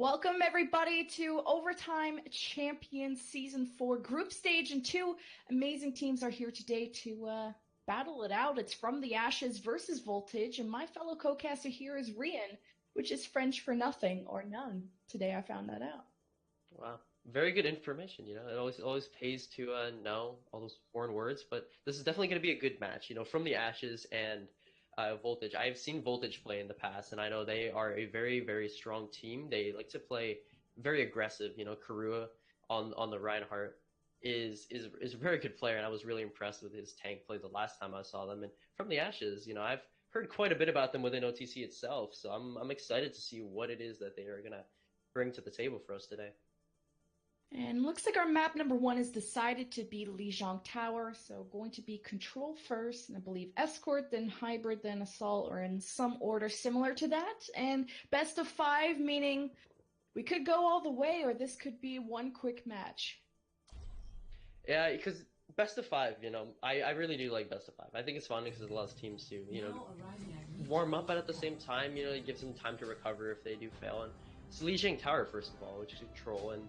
Welcome everybody to Overtime Champions Season 4 Group Stage, and two amazing teams are here today to battle it out. It's From the Ashes versus Voltage, and my fellow co-caster here is Rian, which is French for nothing or none. Today I found that out. Wow, very good information. It always pays to know all those foreign words. But this is definitely going to be a good match. From the Ashes and Voltage. I've seen Voltage play in the past, and I know they are a very strong team. They like to play very aggressive. Karua on the Reinhardt is a very good player, and I was really impressed with his tank play the last time I saw them. And from the Ashes, I've heard quite a bit about them within OTC itself, so I'm excited to see what it is that they are gonna bring to the table for us today. And looks like our map number one is decided to be Lijiang Tower, so going to be control first, and I believe escort, then hybrid, then assault, or in some order similar to that. And best of five, meaning we could go all the way, or this could be one quick match. Yeah, because best of five, I really do like best of five. I think it's fun because it allows teams to, warm up, but at the same time, it gives them time to recover if they do fail. And it's Lijiang Tower, first of all, which is control, and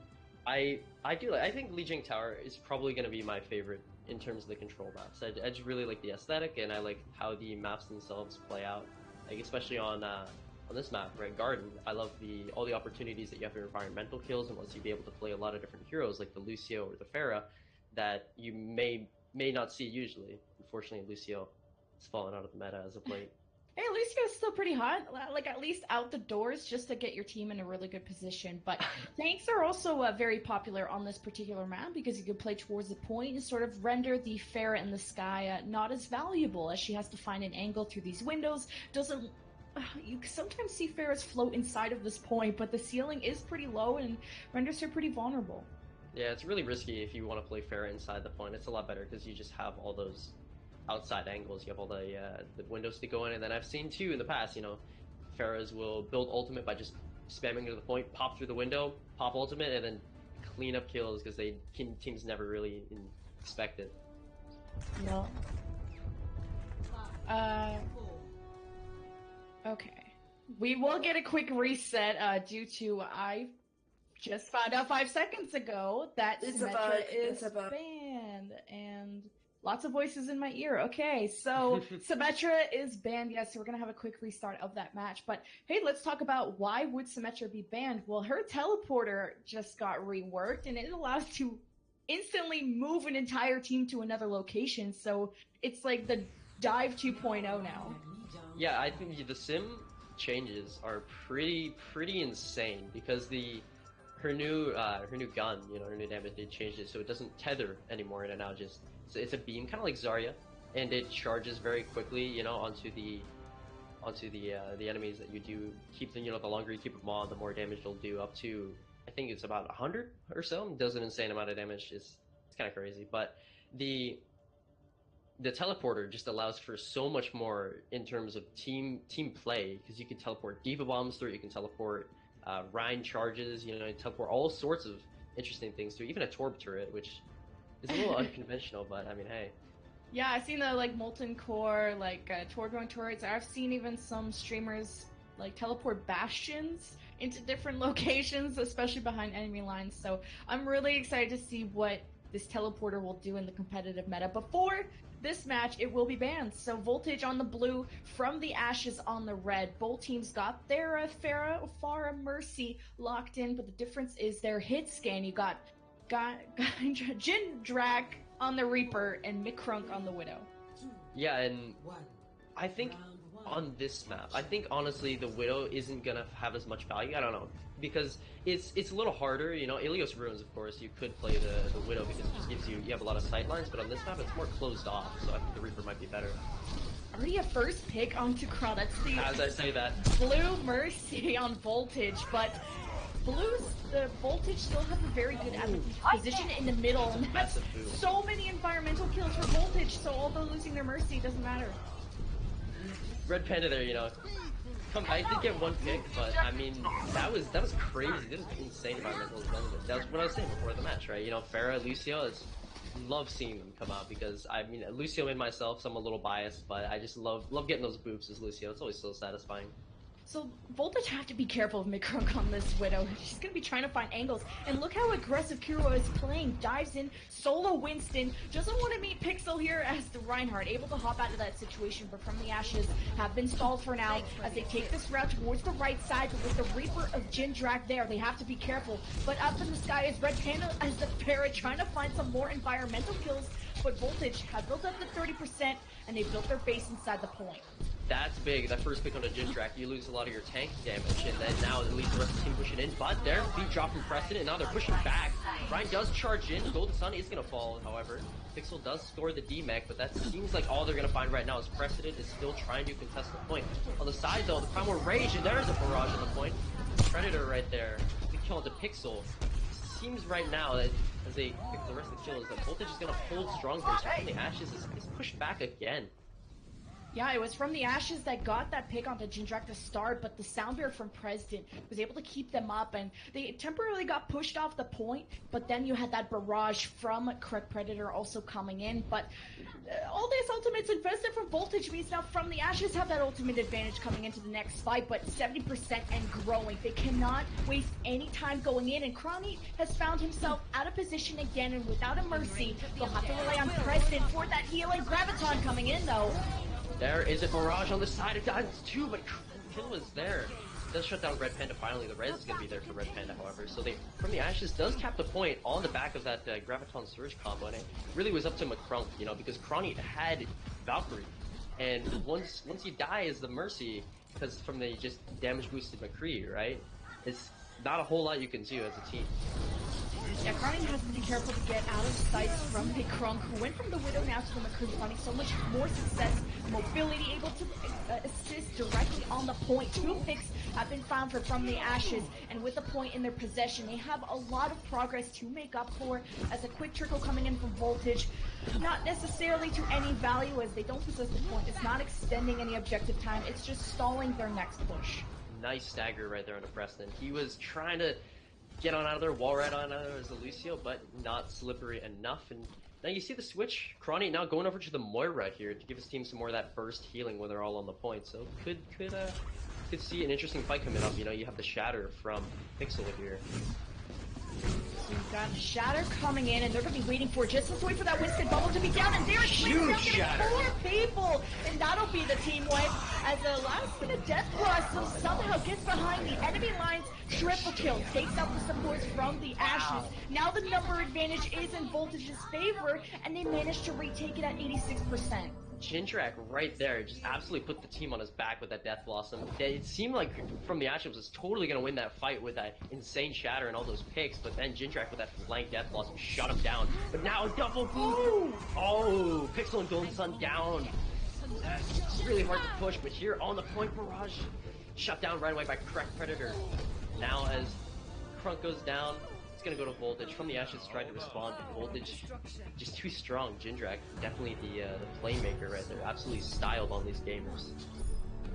I think Lijiang Tower is probably going to be my favorite in terms of the control maps. I just really like the aesthetic, and I like how the maps themselves play out. Like especially on this map, right, Garden. I love the all the opportunities that you have for environmental kills, and lets you be able to play a lot of different heroes like the Lucio or the Pharah that you may not see usually. Unfortunately, Lucio has fallen out of the meta as of late. Hey, Lucio's still pretty hot. Like, at least out the doors, just to get your team in a really good position. But tanks are also very popular on this particular map because you can play towards the point and sort of render the Pharah in the sky not as valuable, as she has to find an angle through these windows. Doesn't You sometimes see Pharahs float inside of this point, but the ceiling is pretty low and renders her pretty vulnerable. Yeah, it's really risky if you want to play Pharah inside the point. It's a lot better because you just have all those outside angles. You have all the windows to go in, and then I've seen too in the past. Pharahs will build ultimate by just spamming to the point, pop through the window, pop ultimate, and then clean up kills because teams never really expect it. No. Uh, okay. We will get a quick reset due to I just found out 5 seconds ago that Symmetra is banned, and lots of voices in my ear. Okay, so Symmetra is banned. Yes, so we're gonna have a quick restart of that match. But hey, let's talk about why would Symmetra be banned? Well, her teleporter just got reworked, and it allows to instantly move an entire team to another location. So it's like the Dive 2.0 now. Yeah, I think the sim changes are pretty insane because her new gun, her new damage, they changed it so it doesn't tether anymore, and it now just it's a beam, kind of like Zarya, and it charges very quickly, onto the enemies that you do keep them. The longer you keep them on, the more damage they'll do. Up to I think it's about 100 or so. It does an insane amount of damage. It's kind of crazy, but the teleporter just allows for so much more in terms of team play because you can teleport diva bombs through it. You can teleport Rhine charges. You teleport all sorts of interesting things through. Even a Torb turret, which is a little unconventional, but I mean, hey. Yeah, I've seen the molten core, Torg turrets. I've seen even some streamers teleport bastions into different locations, especially behind enemy lines. So I'm really excited to see what this teleporter will do in the competitive meta. Before this match, it will be banned. So Voltage on the blue, From the Ashes on the red. Both teams got their Pharah Mercy locked in, but the difference is their hit scan. You got Jin Drak on the Reaper and Mikrunk on the Widow. Yeah, and I think on this map, I think honestly the Widow isn't gonna have as much value. I don't know, because it's a little harder. Ilios Ruins, of course, you could play the Widow because it just gives you have a lot of sight lines, but on this map it's more closed off, so I think the Reaper might be better. Already a first pick on Tukra. That's the as I say that Blue Mercy on Voltage, but the Voltage still have a very good position in the middle, and that's so many environmental kills for Voltage. So although losing their Mercy, it doesn't matter. Red Panda there, I did get one pick, but I mean that was crazy. This is insane environmental benefit. That was what I was saying before the match, right? Pharah, Lucio, love seeing them come out because I mean Lucio and myself, so I'm a little biased, but I just love getting those boops as Lucio. It's always so satisfying. So Voltage have to be careful of Mikrunk on this Widow. She's gonna be trying to find angles. And look how aggressive Kuro is playing. Dives in, solo Winston. Doesn't want to meet Pixel here as the Reinhardt. Able to hop out of that situation, but From the Ashes have been stalled for now as they take this route towards the right side. But with the Reaper of Jindrak there, they have to be careful. But up in the sky is Red Panda as the Parrot trying to find some more environmental kills. But Voltage have built up to 30% and they built their base inside the point. That's big. That first pick on a Jindrak, you lose a lot of your tank damage, and then now at least the rest of the team pushing in. But their feet drop from Preston, and now they're pushing back. Ryan does charge in. Golden Sun is going to fall, however. Pixel does score the D-Mech, but that seems like all they're going to find right now is Preston is still trying to contest the point. On the side, though, the Primal Rage, and there's a barrage on the point. Predator right there. The kill onto Pixel. Seems right now that as they pick the rest of the kills, that Voltage is going to hold strong here. So From the Ashes is pushed back again. Yeah, it was From the Ashes that got that pick onto Jindrak to start, but the Soundbeard from President was able to keep them up, and they temporarily got pushed off the point, but then you had that barrage from Correct Predator also coming in, but all this ultimates invested from Voltage means now From the Ashes have that ultimate advantage coming into the next fight, but 70% and growing. They cannot waste any time going in, and Crony has found himself out of position again, and without a mercy, they'll have to rely on President for that healing. Graviton coming in, though. There is a barrage on the side. It got two, but Kill was there. Does shut down Red Panda finally. The res is going to be there for Red Panda, however. So they, From the Ashes does cap the point on the back of that Graviton Surge combo, and it really was up to McCrunk, you know, because Crony had Valkyrie. And once you die is the Mercy, because from the just damage boosted McCree, right? It's not a whole lot you can do as a team. Yeah, Crony has to be careful to get out of sight from Mikrunk, who went from the Widow now to the McCree, finding so much more success, mobility, able to assist directly on the point. 2 picks have been found From the Ashes, and with the point in their possession, they have a lot of progress to make up for, as a quick trickle coming in from Voltage. Not necessarily to any value, as they don't possess the point. It's not extending any objective time, it's just stalling their next push. Nice stagger right there on Preston. He was trying to get on out of there, wall right on out of there as a Lucio, but not slippery enough. And now you see the switch. Crony now going over to the Moira here to give his team some more of that burst healing when they're all on the point. So could see an interesting fight coming up. You know, you have the Shatter from Pixel here. So you've got Shatter coming in, and they're going to be waiting for just to wait for that Winston bubble to be down, and there's huge Shatter. 4 people, and that'll be the team wipe as the last bit of Death Blossom somehow gets behind the enemy lines. Triple kill, takes out the supports From the Ashes. Now the number advantage is in Voltage's favor, and they managed to retake it at 86%. Jindrak right there just absolutely put the team on his back with that Death Blossom. It seemed like From the Ashes was totally going to win that fight with that insane Shatter and all those picks, but then Jindrak with that flank Death Blossom shut him down. But now double boom! Oh, Pixel and Golden Sun down. It's really hard to push, but here on the point, barrage shut down right away by Correct Predator. Now as Crunk goes down, it's going to go to Voltage. From the Ashes tried to respond, but Voltage just too strong. Jindrak, definitely the playmaker right there. Absolutely styled on these gamers.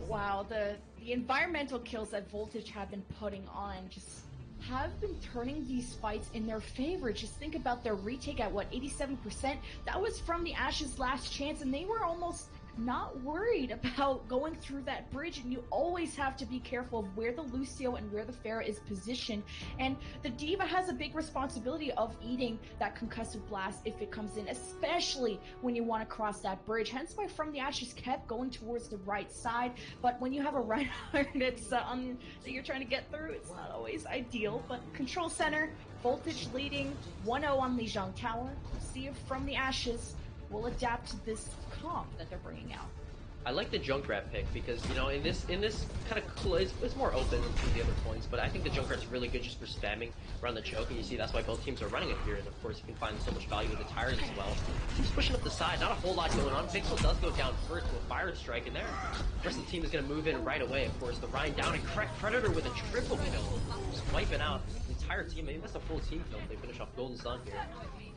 Wow, the environmental kills that Voltage have been putting on just have been turning these fights in their favor. Just think about their retake at, what, 87%? That was From the Ashes' last chance, and they were almost not worried about going through that bridge, and you always have to be careful of where the Lucio and where the Pharah is positioned, and the D.Va has a big responsibility of eating that concussive blast if it comes in, especially when you want to cross that bridge, hence why From the Ashes kept going towards the right side. But when you have a Reinhardt that's that you're trying to get through, it's not always ideal. But Control Center, Voltage leading 1-0 on Lijiang Tower. Let's see if From the Ashes will adapt to this comp that they're bringing out. I like the Junkrat pick because, you know, in this kind of it's more open than the other points, but I think the Junkrat's really good just for spamming around the choke, and you see that's why both teams are running it here, and of course you can find so much value with the tires as well. He's pushing up the side, not a whole lot going on. Pixel does go down first with a Fire Strike in there. The rest of the team is going to move in right away, of course. The Ryan down and Correct Predator with a triple kill, just wiping out the entire team. Maybe that's a full team kill if they finish off Golden Sun here.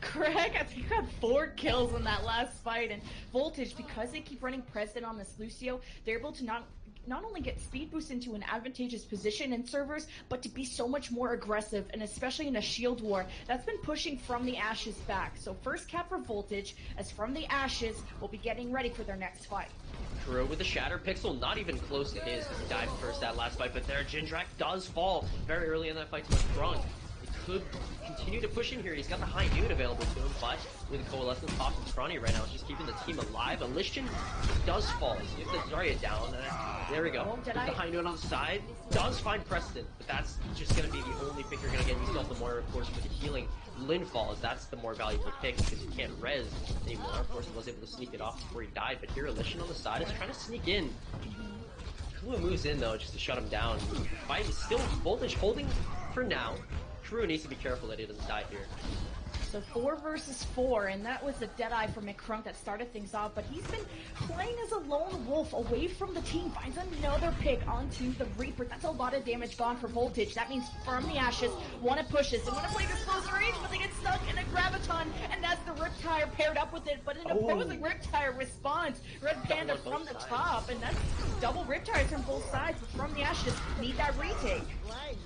Correct, I think he got 4 kills in that last fight, and Voltage, because they keep running President on this Lucio, they're able to not not only get speed boost into an advantageous position in servers, but to be so much more aggressive, and especially in a shield war that's been pushing From the Ashes back. So first cap for Voltage, as From the Ashes will be getting ready for their next fight. Kuro with the Shatter Pixel, not even close to his because he died first that last fight, but there Jindrak does fall very early in that fight to Crunk. He could continue to push in here. He's got the High Noon available to him, but with the Coalescence off of Scrawny right now, it's just keeping the team alive. Elysian does fall. Sees the Zarya down. There we go. With the High Noon on the side, does find Preston, but that's just going to be the only pick you're going to get. You still have the Moira, of course, for the healing. Lin falls. That's the more valuable pick because you can't res anymore. Of course, he was able to sneak it off before he died, but here Elysian on the side is trying to sneak in. Kua moves in though just to shut him down. Fight is still Voltage holding for now. Kuro needs to be careful that he doesn't die here. So 4 versus 4, and that was the Deadeye for McCrunk that started things off, but he's been playing as a lone wolf away from the team, finds another pick onto the Reaper. That's a lot of damage gone for Voltage. That means From the Ashes want to push this. They want to play this closer range, but they get stuck in a Graviton, and that's the Riptire paired up with it, but an opposing Riptire response. Red Panda from the top, and that's double Riptires from both sides, but From the Ashes need that retake.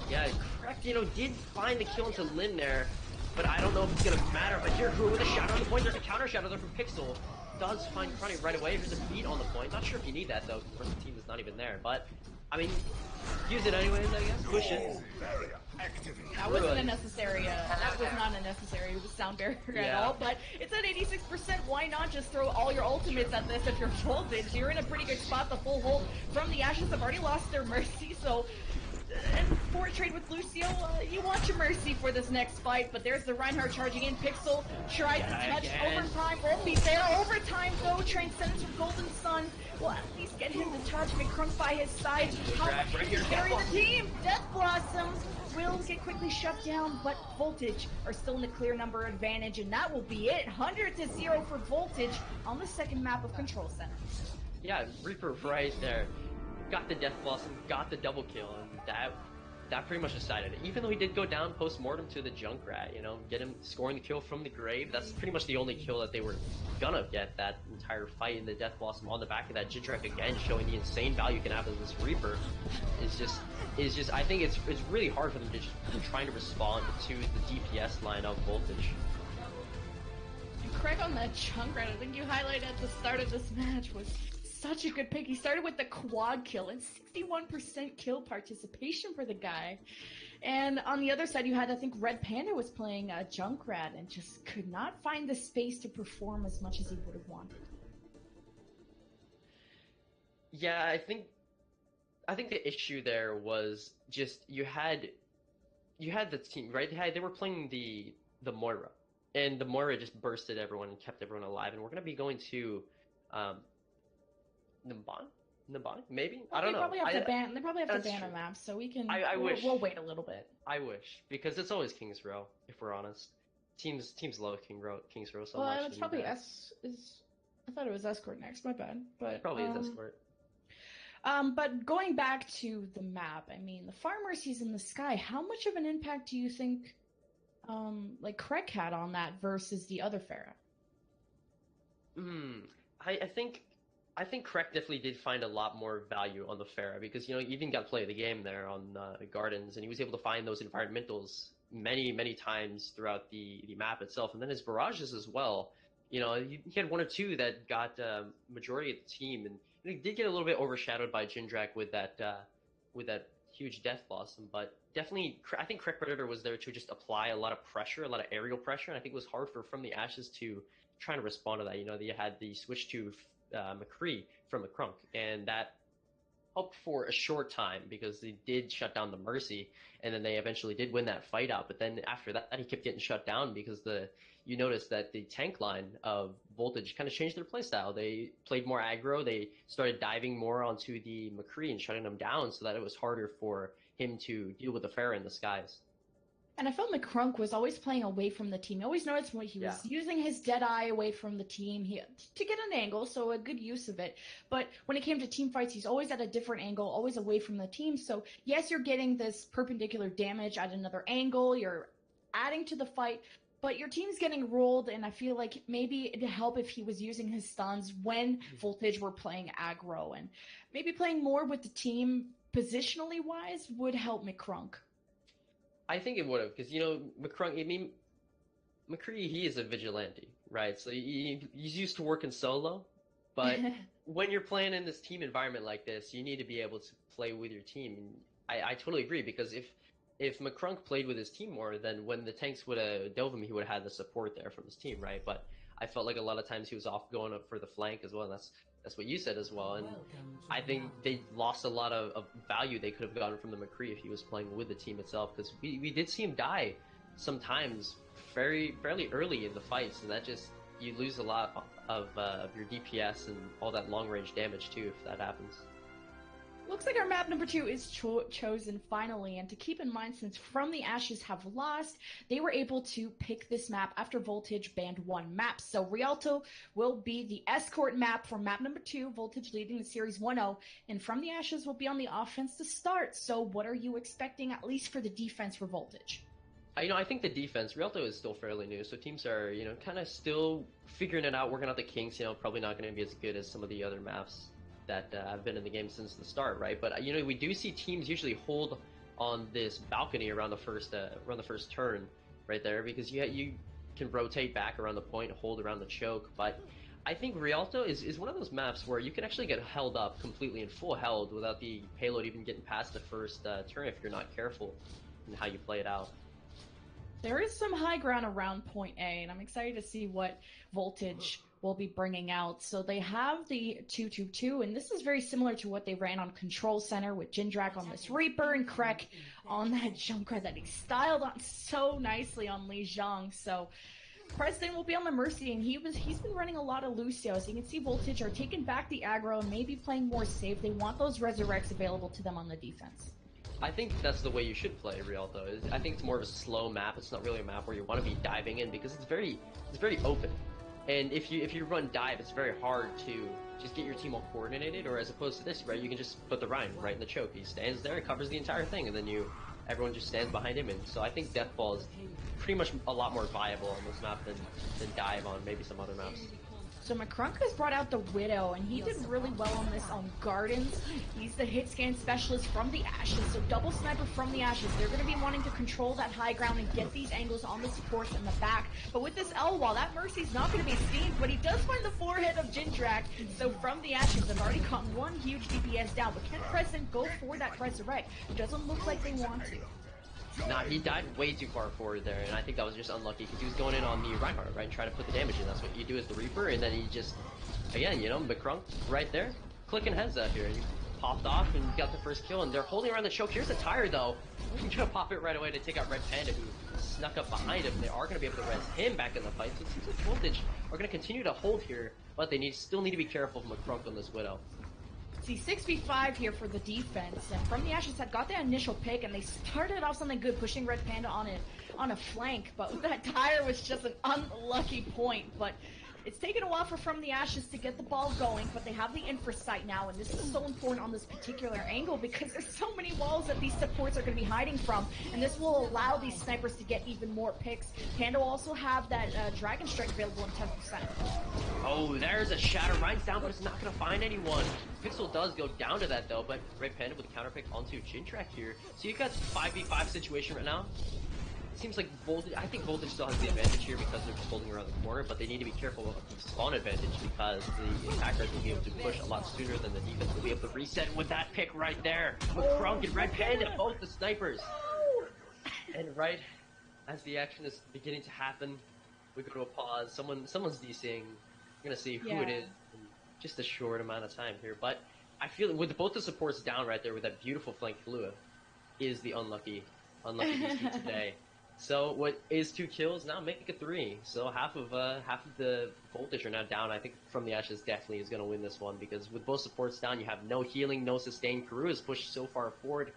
Yeah, correct, did find the kill into Lin there, but I don't know if it's going to matter. But here, Kuro with a shadow on the point. There's a counter shadow there from Pixel. Does find Crunny right away. There's a beat on the point. Not sure if you need that, though, because the rest of the team is not even there. But, I mean, use it anyways, I guess. Push it. That wasn't a necessary, that was not a necessary sound barrier at all, but it's at 86%. Why not just throw all your ultimates at this if you're Voltage? You're in a pretty good spot. The full hold from the Ashes have already lost their Mercy, so... And for a trade with Lucio, you want your Mercy for this next fight, but there's the Reinhardt charging in. Pixel tries to touch overtime, won't be there. Overtime though, Transcendence from Golden Sun will at least get him to touch. McCrunk by his side. How much can he carry the team? Death Blossoms will get quickly shut down, but Voltage are still in the clear number advantage, and that will be it. 100-0 for Voltage on the second map of Control Center. Yeah, Reaper right there. Got the Death Blossom, got the double kill, and that pretty much decided it. Even though he did go down post-mortem to the Junkrat, get him scoring the kill from the grave, that's pretty much the only kill that they were gonna get that entire fight. In the Death Blossom on the back of that Jindrak again, showing the insane value you can have as this Reaper is just I think it's really hard for them to just trying to respond to the DPS line of Voltage. And Craig on that Junkrat, I think you highlighted at the start of this match, was such a good pick. He started with the quad kill and 61% kill participation for the guy. And on the other side, you had, I think, Red Panda was playing Junkrat and just could not find the space to perform as much as he would have wanted. Yeah, I think the issue there was just you had the team, right? They were playing the Moira, and the Moira just bursted everyone and kept everyone alive. And we're gonna be going to Nabon? Maybe? I don't know. They probably have to ban a map, so we can. We'll wait a little bit. I wish, because it's always King's Row, if we're honest. Teams love King's Row so much. Well, it's probably S. I thought it was Escort next. My bad. But probably is Escort. But going back to the map, I mean, the Pharmacy's in the sky. How much of an impact do you think, like Craig had on that versus the other Pharah? I think Craig definitely did find a lot more value on the Pharah because, he even got to play the game there on Gardens, and he was able to find those environmentals many, many times throughout the map itself. And then his barrages as well. He had one or two that got majority of the team, and he did get a little bit overshadowed by Jindrak with that huge Death Blossom. But definitely, I think Craig Predator was there to just apply a lot of pressure, a lot of aerial pressure, and I think it was hard for From the Ashes to try to respond to that. They had the switch to McCree from McCrunk, and that helped for a short time because they did shut down the Mercy, and then they eventually did win that fight out. But then after that, he kept getting shut down because you noticed that the tank line of Voltage kind of changed their playstyle. They played more aggro. They started diving more onto the McCree and shutting him down so that it was harder for him to deal with the Pharah in the skies. And I felt McCrunk was always playing away from the team. I always noticed when he was using his Deadeye away from the team to get an angle, so a good use of it. But when it came to team fights, he's always at a different angle, always away from the team. So yes, you're getting this perpendicular damage at another angle. You're adding to the fight. But your team's getting rolled, and I feel like maybe it'd help if he was using his stuns when Voltage were playing aggro, and maybe playing more with the team positionally wise would help McCrunk. I think it would have, because, McCrunk, I mean, McCree, he is a vigilante, right? So he's used to working solo, but when you're playing in this team environment like this, you need to be able to play with your team. I totally agree, because if McCrunk played with his team more, then when the tanks would have dove him, he would have had the support there from his team, right? But I felt like a lot of times he was off going up for the flank as well, and that's what you said as well. And I think they lost a lot of value they could have gotten from the McCree if he was playing with the team itself, because we did see him die sometimes fairly early in the fights, and that just, you lose a lot of your DPS and all that long range damage too if that happens. Looks like our map number 2 is chosen finally, and to keep in mind, since From the Ashes have lost, they were able to pick this map after Voltage banned 1 map. So Rialto will be the escort map for map number 2, Voltage leading the series 1-0, and From the Ashes will be on the offense to start. So what are you expecting, at least for the defense for Voltage? I think the defense, Rialto is still fairly new, so teams are, kind of still figuring it out, working out the kinks, probably not going to be as good as some of the other maps that have been in the game since the start, right? But we do see teams usually hold on this balcony around the first turn, right there, because you can rotate back around the point, hold around the choke. But I think Rialto is one of those maps where you can actually get held up completely and full held without the payload even getting past the first turn if you're not careful in how you play it out. There is some high ground around point A, and I'm excited to see what Voltage will be bringing out. So they have the 2-2-2, and this is very similar to what they ran on Control Center with Jindrak on this Reaper and Krek on that Junkrat that he styled on so nicely on Li Zhang. So President will be on the Mercy, and he's been running a lot of Lucio. So you can see Voltage are taking back the aggro and maybe playing more safe. They want those Resurrects available to them on the defense. I think that's the way you should play Rialto. I think it's more of a slow map. It's not really a map where you want to be diving in, because it's very open. And if you run dive, it's very hard to just get your team all coordinated. Or as opposed to this, right, you can just put the Ryan right in the choke. He stands there, covers the entire thing, and then everyone just stands behind him. And so I think Deathball is pretty much a lot more viable on this map than dive on maybe some other maps. So McCrunk has brought out the Widow, and he did really well on this on Gardens. He's the hit scan specialist from the Ashes, so double sniper from the Ashes. They're going to be wanting to control that high ground and get these angles on the supports in the back. But with this L wall, that Mercy's not going to be seen, but he does find the forehead of Jindrak. So from the Ashes, they've already caught 1 huge DPS down, but can President go for that Resurrect? It doesn't look like they want to. Nah, he died way too far forward there, and I think that was just unlucky, because he was going in on the Reinhardt, right, and trying to put the damage in. That's what you do as the Reaper, and then he just, again, McCrunk right there, clicking heads out here. He popped off and got the first kill, and they're holding around the choke. Here's the tire, though. He's gonna pop it right away to take out Red Panda, who snuck up behind him. They are gonna be able to res him back in the fight, so it seems like Voltage are gonna continue to hold here, but they still need to be careful from McCrunk on this Widow. See, 6v5 here for the defense, and From the Ashes had got that initial pick, and they started off something good, pushing Red Panda on a flank, but that tire was just an unlucky point. But it's taken a while for From the Ashes to get the ball going, but they have the infra sight now, and this is so important on this particular angle because there's so many walls that these supports are going to be hiding from, and this will allow these snipers to get even more picks. Panda will also have that Dragon Strike available in 10%. Oh, there's a Shatter Ryan's down, but it's not going to find anyone. Pixel does go down to that, though, but Red Panda with a counter pick onto Jindrak here. So you got 5v5 situation right now. It seems like I think Voltage still has the advantage here because they're just holding around the corner, but they need to be careful of the spawn advantage because the attackers will be able to push a lot sooner than the defense will be able to reset with that pick right there. McCrunk and Red Panda, both the snipers. And right as the action is beginning to happen, we go to a pause. Someone's DCing. We're gonna see who it is in just a short amount of time here. But I feel with both the supports down right there with that beautiful flank, Kahlua is the unlucky DC today. So what is 2 kills now making it 3. So half of the Voltage are now down. I think From the Ashes definitely is going to win this one because with both supports down, you have no healing, no sustain. Karoo is pushed so far forward,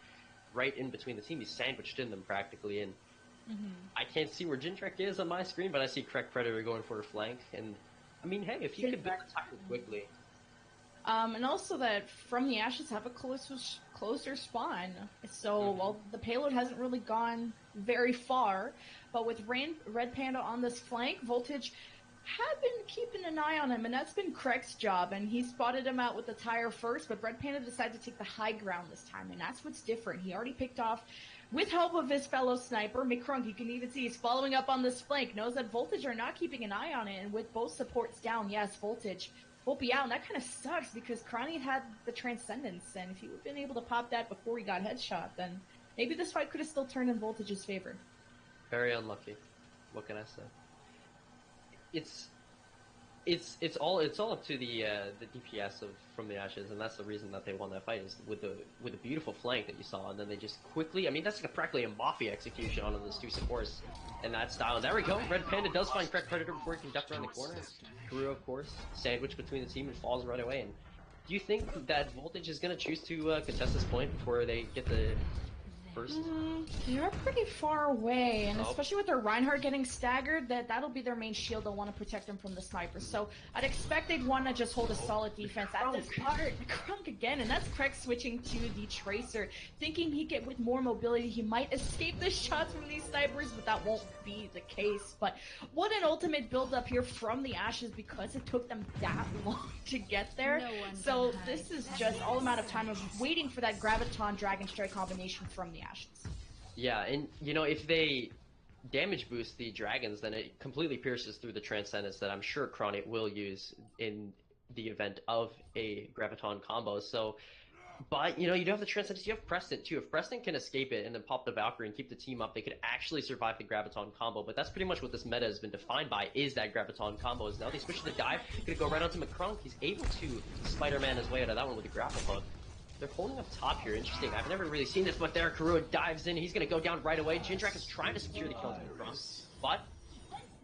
right in between the team. He's sandwiched in them practically, and I can't see where Jindrak is on my screen, but I see Correct Predator going for a flank. And I mean, hey, if he could build the tire quickly. And also that From the Ashes have a closer spawn. So, while the payload hasn't really gone very far, but with Red Panda on this flank, Voltage have been keeping an eye on him, and that's been Craig's job, and he spotted him out with the tire first, but Red Panda decided to take the high ground this time, and that's what's different. He already picked off, with help of his fellow sniper, McCrunk, you can even see he's following up on this flank, knows that Voltage are not keeping an eye on it, and with both supports down, yes, Voltage will be out, and that kind of sucks, because Krani had the Transcendence, and if he would have been able to pop that before he got headshot, then maybe this fight could have still turned in Voltage's favor. Very unlucky. What can I say? It's all up to the DPS of From the Ashes, and that's the reason that they won that fight, is with the beautiful flank that you saw, and then they just quickly, I mean, that's like practically a mafia execution on those two supports in that style. And there we go, Red Panda does find Crack Predator before he can duck around the corner. Kuro, of course, sandwiched between the team and falls right away. And do you think that Voltage is going to choose to contest this point before they get the first? They're pretty far away, and especially with their Reinhardt getting staggered, that'll be their main shield. They'll want to protect them from the snipers. So I'd expect they'd want to just hold a solid defense at this part. Crunk again, and that's Craig switching to the Tracer, thinking he get with more mobility, he might escape the shots from these snipers, but that won't be the case. But what an ultimate build up here from the Ashes, because it took them that long to get there. So this is just all amount of time of waiting for that Graviton Dragon Strike combination from the Ashes. Yeah, and you know, if they damage boost the dragons, then it completely pierces through the Transcendence that I'm sure Chronic will use in the event of a Graviton combo. So, but you know, you do have the Transcendence, you have Preston too. If Preston can escape it and then pop the Valkyrie and keep the team up, they could actually survive the Graviton combo. But that's pretty much what this meta has been defined by, is that Graviton combo. Is now they switch to the dive, gonna go right onto McCrunk. He's able to Spider-Man his way out of that one with the grapple hook. They're holding up top here. Interesting. I've never really seen this, but there, Karua dives in. He's going to go down right away. Jindrak is trying to secure the kill to the front, but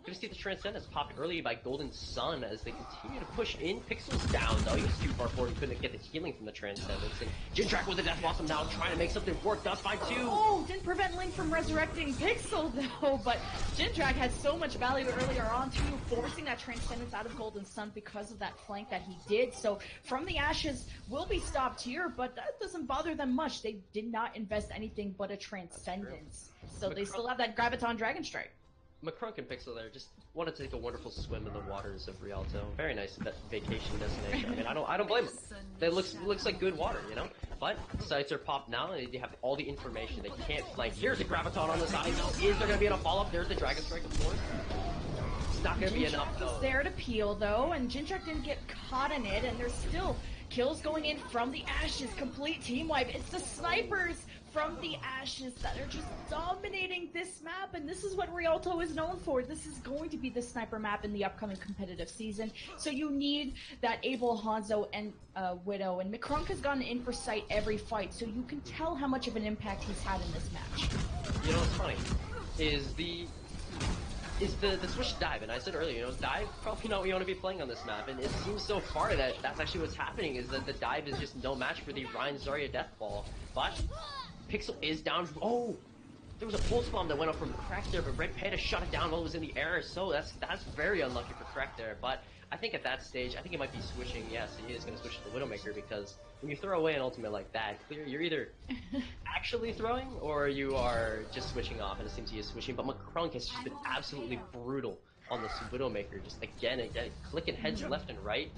gonna see the Transcendence popped early by Golden Sun as they continue to push in. Pixel's down though. He was too far forward. He couldn't get the healing from the Transcendence. And Jindrak with the Death Blossom now trying to make something work. Does find two. Oh, didn't prevent Link from resurrecting Pixel though. But Jindrak had so much value earlier on too, forcing that Transcendence out of Golden Sun because of that flank that he did. So From the Ashes will be stopped here, but that doesn't bother them much. They did not invest anything but a Transcendence. So they still have that Graviton Dragon Strike. McCrunk and Pixel there just wanted to take a wonderful swim in the waters of Rialto. Very nice vacation destination. I mean, I don't blame them. It looks like good water, you know. But sights are popped now, and they have all the information. They can't flank. Here's the Graviton on the side. Now, is there gonna be enough follow-up? There's the Dragon Strike, of course. It's not gonna be enough though. Is there to peel though, and Jindrak didn't get caught in it, and there's still kills going in from the Ashes. Complete team wipe. It's the snipers from the Ashes that are just dominating this map, and this is what Rialto is known for. This is going to be the sniper map in the upcoming competitive season, so you need that Abel, Hanzo, and Widow, and McCrunk has gotten in for sight every fight, so you can tell how much of an impact he's had in this match. You know what's funny is the switch dive, and I said earlier, you know, dive probably not what you want to be playing on this map, and it seems so far that that's actually what's happening, is that the dive is just no match for the Ryan Zarya Death Ball. But Pixel is down. Oh, there was a pulse bomb that went up from Crack there, but Red Panda shut it down while it was in the air, so that's very unlucky for Crack there. But I think at that stage, I think he might be switching. Yes, he is going to switch to the Widowmaker, because when you throw away an ultimate like that, you're either actually throwing or you are just switching off, and it seems he is switching. But McCrunk has just been absolutely brutal on this Widowmaker, just again and again, clicking heads left and right.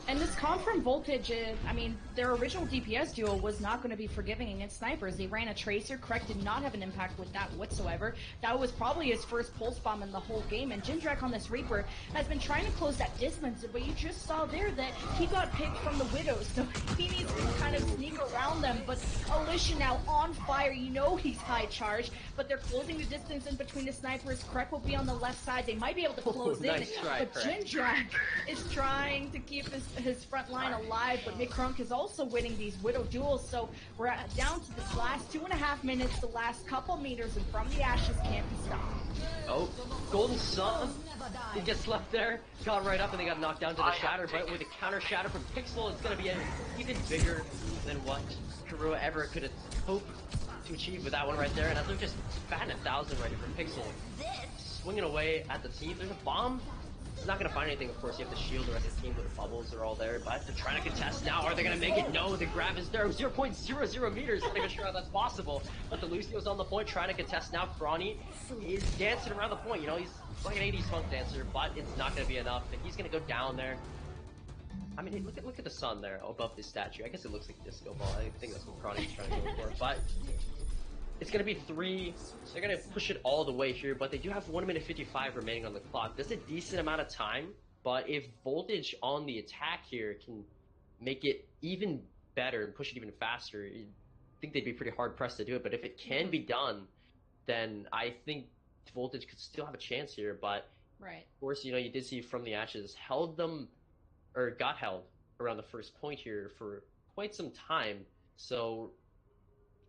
And this comp from Voltage, I mean, their original DPS duo was not going to be forgiving against snipers. They ran a Tracer. Craig did not have an impact with that whatsoever. That was probably his first pulse bomb in the whole game. And Jindrak on this Reaper has been trying to close that distance, but you just saw there that he got picked from the Widows, so he needs to kind of sneak around them. But Alicia now on fire. You know he's high charge, but they're closing the distance in between the snipers. Craig will be on the left side. They might be able to close in, nice try, but Jindrak is trying to keep his front line alive, but McCrunk is also winning these Widow duels, so we're down to this last 2.5 minutes, the last couple meters, and From the Ashes can't be stopped. Oh, Golden Sun, he gets left there, got right up, and they got knocked down to the Shatter, but with a counter Shatter from Pixel, it's going to be even bigger than what Karua ever could have hoped to achieve with that one right there, and as they're just batting 1,000 right here from Pixel, swinging away at the team. There's a bomb. He's not going to find anything, of course. You have to shield the rest of the team, but the bubbles are all there. But they're trying to contest now. Are they going to make it? No, the grab is there. 0.00 meters. Not even sure how that's possible. But the Lucio's on the point, trying to contest now. Crony is dancing around the point. You know, he's like an 80s funk dancer, but it's not going to be enough. And he's going to go down there. I mean, look at the sun there above this statue. I guess it looks like a disco ball. I think that's what Crony is trying to go for. But it's going to be 3. They're going to push it all the way here, but they do have 1 minute 55 remaining on the clock. That's a decent amount of time, but if Voltage on the attack here can make it even better and push it even faster, I think they'd be pretty hard-pressed to do it. But if it can be done, then I think Voltage could still have a chance here. But, right. Of course, you know, you did see From the Ashes held them, or got held around the first point here for quite some time. So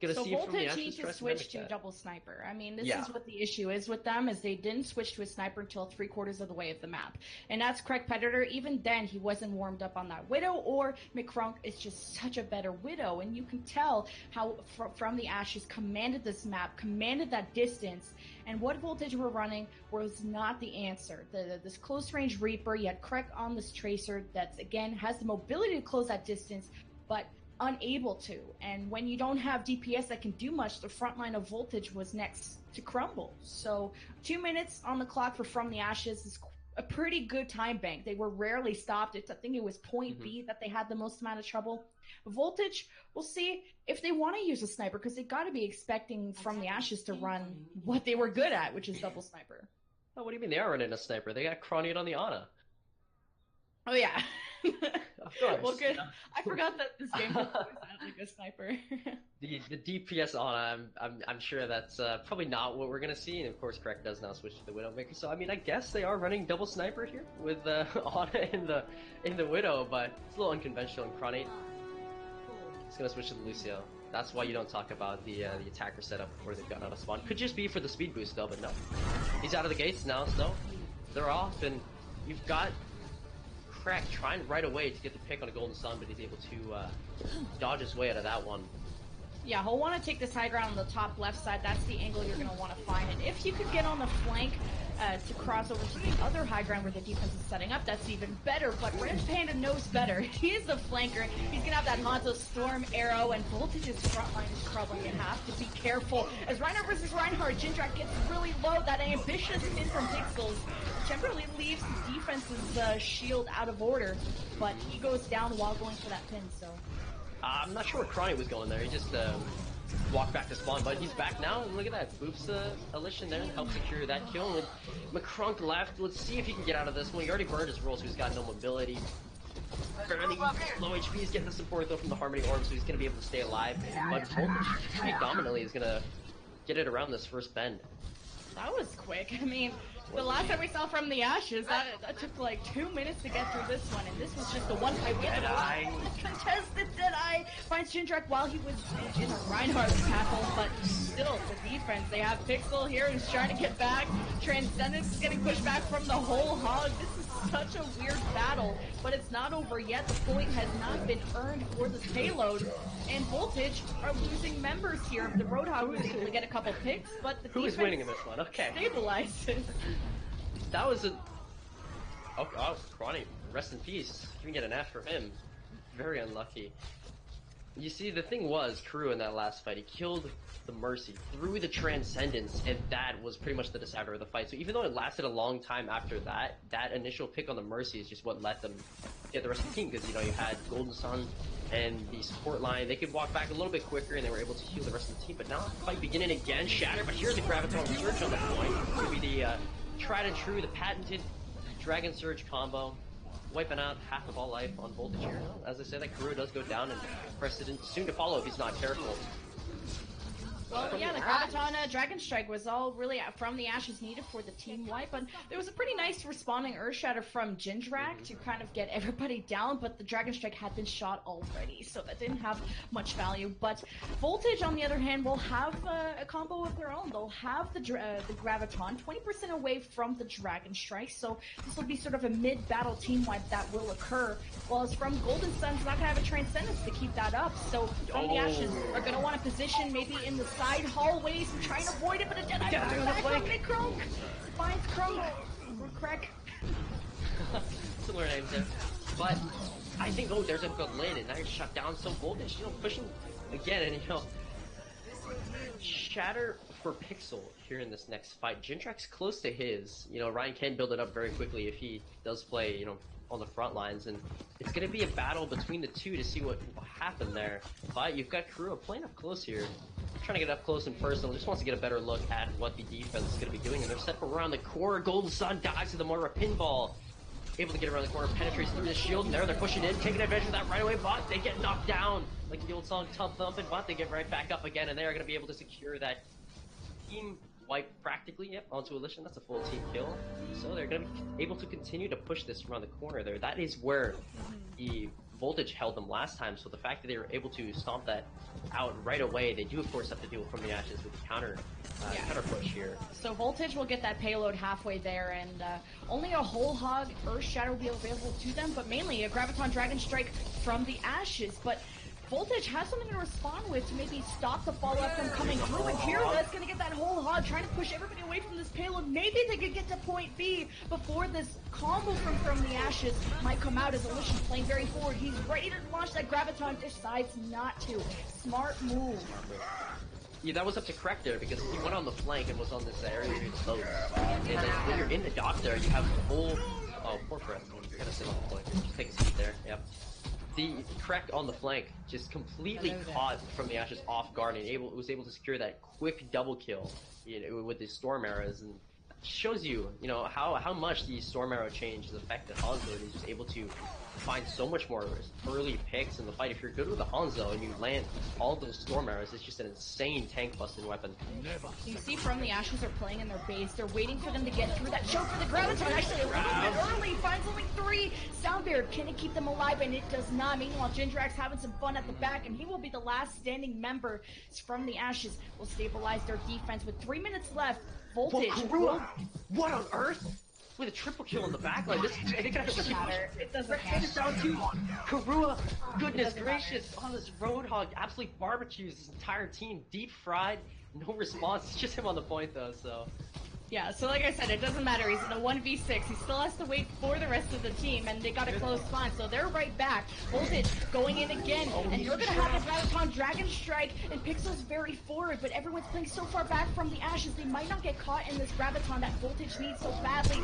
Voltage needs to switch to double sniper. I mean, this is what the issue is with them, is they didn't switch to a sniper until 3/4 of the way of the map. And that's correct, Predator. Even then, he wasn't warmed up on that Widow, or McCrunk is just such a better Widow. And you can tell how From the Ashes commanded this map, commanded that distance, and what Voltage were running was not the answer. This close-range Reaper, you had Krek on this Tracer that, again, has the mobility to close that distance, but unable to. And when you don't have DPS that can do much, the front line of Voltage was next to crumble. So 2 minutes on the clock for From the Ashes is a pretty good time bank. They were rarely stopped. I think it was point B that they had the most amount of trouble. Voltage, we'll see if they want to use a sniper, because they got to be expecting From the Ashes to run what they were good at, which is double sniper. Oh, what do you mean they are running a sniper? They got Crony on the Ana. Oh yeah. Of course. Well, good. I forgot that this game was like a sniper. the DPS on, I'm sure that's probably not what we're gonna see. And of course, Correct does now switch to the Widowmaker. So I mean, I guess they are running double sniper here with Ana in the Widow, but it's a little unconventional. And Crony is gonna switch to the Lucio. That's why you don't talk about the attacker setup before they've gotten out of spawn. Could just be for the speed boost though, but no. He's out of the gates now, so they're off, and you've got Crack trying right away to get the pick on a Golden Sun, but he's able to dodge his way out of that one. Yeah, he'll want to take this high ground on the top left side. That's the angle you're going to want to find. And if you could get on the flank to cross over to the other high ground where the defense is setting up, that's even better. But Red Panda knows better. He is the flanker. He's going to have that Hanzo Storm arrow, and Voltage's front line is crumbling. You have to be careful. As Reinhardt versus Reinhardt, Jindrak gets really low. That ambitious pin from Pixels temporarily leaves the defense's shield out of order, but he goes down while going for that pin, so... I'm not sure where Crony was going there. He just walked back to spawn, but he's back now, and look at that. Boops Alicia there and helps secure that kill. And McCrunk left. Let's see if he can get out of this one. He already burned his roll, so he's got no mobility. Fairly low HP. He's getting the support, though, from the Harmony Orb, so he's going to be able to stay alive. But Voltage pretty dominantly is going to get it around this first bend. That was quick. I mean, the last time we saw From the Ashes, that took like 2 minutes to get through this one, and this was just a one-fight. Deadeye. Contested Deadeye finds Jindrak while he was in Reinhardt's tackle, but still, the defense, they have Pixel here who's trying to get back. Transcendence is getting pushed back from the whole hog. This is such a weird battle, but it's not over yet. The point has not been earned for this payload, and Voltage are losing members here. The Roadhog was able to get a couple picks, but the Who is winning in this one? Okay. Stabilizes. That was a... Oh, Crony, rest in peace. You can get an F for him. Very unlucky. You see, the thing was, Kuru in that last fight, he killed the Mercy through the Transcendence, and that was pretty much the decider of the fight. So even though it lasted a long time after that, that initial pick on the Mercy is just what let them get the rest of the team, because, you know, you had Golden Sun and the support line. They could walk back a little bit quicker, and they were able to heal the rest of the team. But now the fight beginning again, Shatter, but here's the Graviton Surge on the point. It's going to be the tried and true, the patented Dragon Surge combo, wiping out half of all life on Voltage here. As I said, that Kuru does go down, and Precedent soon to follow if he's not careful. Well, yeah, the Graviton Dragon Strike was all really From the Ashes needed for the team wipe, but there was a pretty nice responding Earth Shatter from Jindrak to kind of get everybody down, but the Dragon Strike had been shot already, so that didn't have much value. But Voltage, on the other hand, will have a combo of their own. They'll have the Graviton 20% away from the Dragon Strike, so this will be sort of a mid-battle team wipe that will occur, while as from Golden Sun's not going to have a Transcendence to keep that up, so From the Ashes are going to want to position maybe in the side hallways and trying to avoid it, but a Deadeye back from Crunk finds Crunk or Crack. items there. But I think, oh, there's a good lane, and now you're shut down some voltage, pushing again, and Shatter for Pixel here in this next fight. Jindrak's close to his. Ryan can build it up very quickly if he does play, on the front lines, and it's going to be a battle between the two to see what will happen there. But you've got Karua playing up close here, trying to get up close and personal, just wants to get a better look at what the defense is going to be doing, and they're set around the core. Golden Sun dives to the mortar pinball. Able to get around the corner, penetrates through the shield, and they're pushing in, taking advantage of that right away, but they get knocked down. Like the old song, Tub Thumping, but they get right back up again, and they're going to be able to secure that team wipe practically, onto Elysian. That's a full team kill. So they're going to be able to continue to push this around the corner there. That is where the Voltage held them last time, so the fact that they were able to stomp that out right away, they do of course have to deal from the ashes with the counter push here. So Voltage will get that payload halfway there, and only a whole hog Earth Shadow will be available to them, but mainly a Graviton Dragon Strike from the ashes. But Voltage has something to respond with to maybe stop the follow-up from coming through, and Pirouette's gonna get that whole hog, trying to push everybody away from this payload. Maybe they could get to point B before this combo from the ashes might come out, as Elysian playing very forward. He's ready to launch that Graviton, decides not to. Smart move. Yeah, that was up to correct there, because he went on the flank and was on this area exposed. And then when you're in the dock there, you have full... Oh, poor Fred. You're gonna sit on the flank. Just take a seat there. Yep. The correct on the flank just completely caught from the ashes off guard, and was able to secure that quick double kill, with the storm arrows, and shows you, how much the storm arrow change has affected Hanzo, and he's just able to find so much more early picks in the fight. If you're good with the Hanzo and you land all those storm arrows, it's just an insane tank busting weapon. You see from the ashes are playing in their base. They're waiting for them to get through that choke for the Graviton. Actually, a little bit early. Finds only 3. Soundbeard, can it keep them alive? And it does not. Meanwhile, Jindrak's having some fun at the back, and he will be the last standing member from the ashes. Will stabilize their defense with 3 minutes left. Voltage. What on earth? With a triple kill in the back line, it doesn't matter. It doesn't matter. Down to Karua. Goodness gracious! On this Roadhog, absolutely barbecues his entire team, deep fried. No response. It's just him on the point though. So. Yeah, so like I said, it doesn't matter. He's in a 1v6. He still has to wait for the rest of the team, and they got a close spawn, so they're right back. Voltage going in again, and you're going to have this Graviton Dragon Strike, and Pixel's very forward, but everyone's playing so far back from the ashes, they might not get caught in this Graviton that Voltage needs so badly.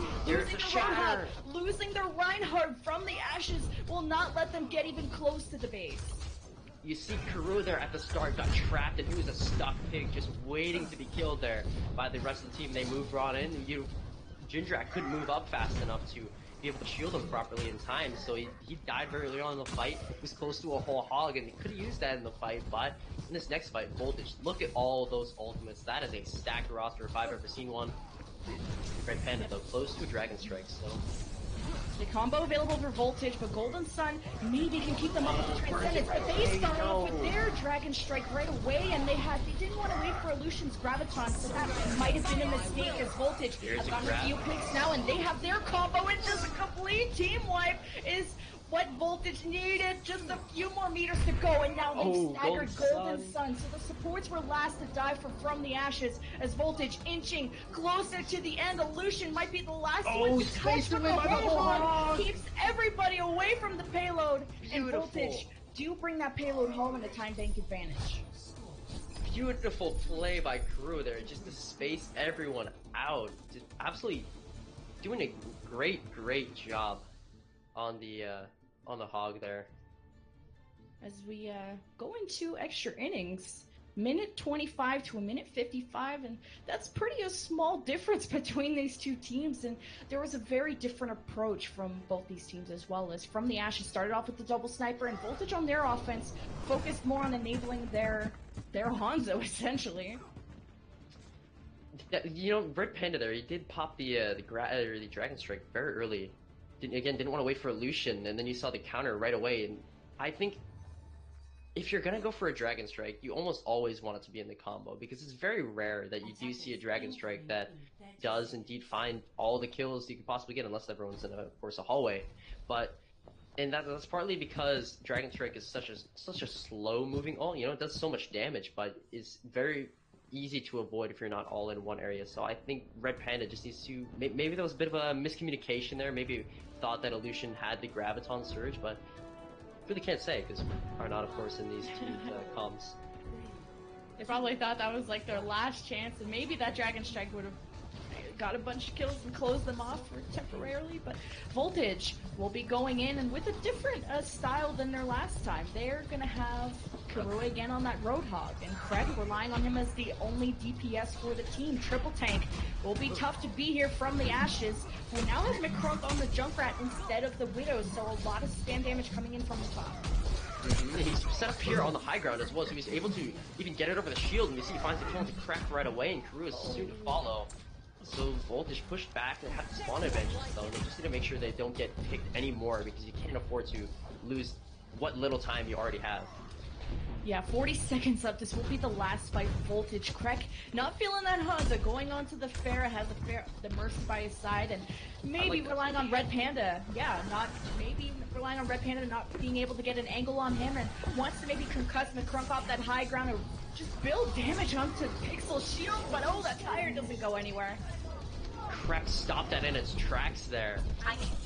Losing their Reinhardt from the ashes will not let them get even close to the base. You see Karua there at the start got trapped, and he was a stuck pig just waiting to be killed there by the rest of the team. They moved right in. Jindrak couldn't move up fast enough to be able to shield him properly in time, so he died very early on in the fight. He was close to a whole hog, and he could have used that in the fight, but in this next fight, Voltage, look at all those ultimates. That is a stacked roster if I've ever seen one. Red Panda, though, close to a Dragon Strike, so... The combo available for Voltage, but Golden Sun maybe can keep them up with the Transcendence. But they start off with their Dragon Strike right away, and they didn't want to wait for Illusion's Graviton, so that might have been a mistake as Voltage has gotten a few picks now, and they have their combo, and just a complete team wipe is what Voltage needed. Just a few more meters to go, and now they've staggered Golden Sun. So the supports were last to die from the ashes as Voltage inching closer to the end. Illusion might be the last one to touch from the whole hog. Keeps everybody away from the payload. Beautiful. And Voltage do bring that payload home in a time bank advantage. Beautiful play by Karua there, just to space everyone out. Just absolutely doing a great job on the hog there. As we go into extra innings, minute 25 to a minute 55, and that's pretty a small difference between these two teams, and there was a very different approach from both these teams as well. As from the ashes started off with the double sniper, and Voltage on their offense focused more on enabling their Hanzo essentially. Yeah, Red Panda there, he did pop the Dragon Strike very early. Didn't want to wait for Illusion, and then you saw the counter right away, and I think if you're gonna go for a Dragon Strike, you almost always want it to be in the combo, because it's very rare that you do see a Dragon Strike that does indeed find all the kills you could possibly get, unless everyone's in, of course, a hallway. And that's partly because Dragon Strike is such a slow moving ult. It does so much damage, but is very easy to avoid if you're not all in one area. So I think Red Panda just needs to, maybe there was a bit of a miscommunication there. Maybe thought that Illusion had the Graviton Surge, but really can't say because we are not, of course, in these team comms. They probably thought that was like their last chance, and maybe that Dragon Strike would have got a bunch of kills and closed them off for temporarily, but Voltage will be going in and with a different style than their last time. They're gonna have Kirua again on that Roadhog, and Craig relying on him as the only DPS for the team. Triple Tank will be tough to be here from the Ashes, who now has McCrunk on the Junkrat instead of the Widow, so a lot of spam damage coming in from the top. He's set up here on the high ground as well, so he's able to even get it over the shield, and you see he finds the kill to crack right away, and Kirua is soon to follow. So Voltage pushed back, they have the spawn advantage though, and they just need to make sure they don't get picked anymore because you can't afford to lose what little time you already have. Yeah, 40 seconds up. This will be the last fight for Voltage. Krek not feeling that Hansa, going on to the Fair, has the Mercy by his side, and maybe relying on Red Panda. Yeah, maybe relying on Red Panda not being able to get an angle on him, and wants to maybe concuss McCrunk off that high ground or just build damage onto Pixel's shield, but oh, that tire doesn't go anywhere. Krek stopped that in its tracks there.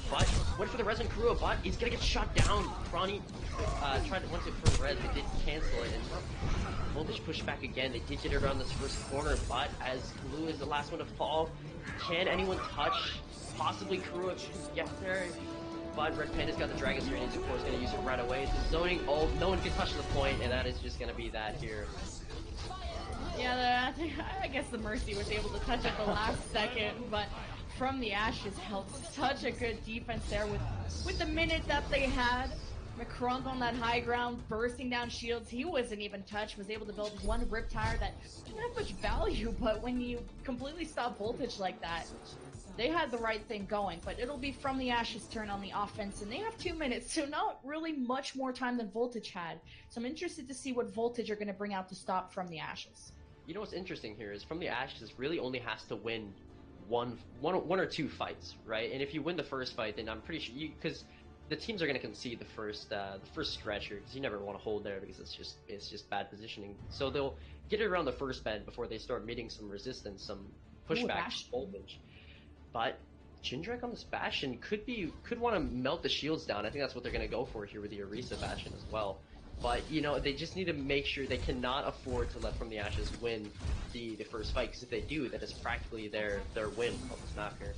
But went for the res on Kirua, but he's gonna get shot down. Ronnie tried to once it for the res, they did cancel it, and Voltage pushed back again. They did get it around this first corner, but as Kirua is the last one to fall, can anyone touch? Possibly Kirua get there. But Red Panda's got the Dragon Spear, and he's of course gonna use it right away. It's a zoning ult, no one can touch the point, and that is just gonna be that here. Yeah, I guess the Mercy was able to touch at the last second, but from the Ashes held such a good defense there with the minute that they had. McCrunk on that high ground, bursting down shields. He wasn't even touched, was able to build one Riptire that didn't have much value, but when you completely stop Voltage like that, they had the right thing going. But it'll be from the Ashes' turn on the offense, and they have 2 minutes, so not really much more time than Voltage had. So I'm interested to see what Voltage are going to bring out to stop from the Ashes. You know what's interesting here is from the Ashes really only has to win one or two fights, right? And if you win the first fight, then I'm pretty sure because the teams are going to concede the first stretch here because you never want to hold there because it's just bad positioning. So they'll get it around the first bed before they start meeting some resistance, some pushback, Voltage. But Jindrak on this Bastion could want to melt the shields down. I think that's what they're going to go for here with the Orisa Bastion as well. But, you know, they just need to make sure they cannot afford to let From the Ashes win the first fight, because if they do, that is practically their win on this map here.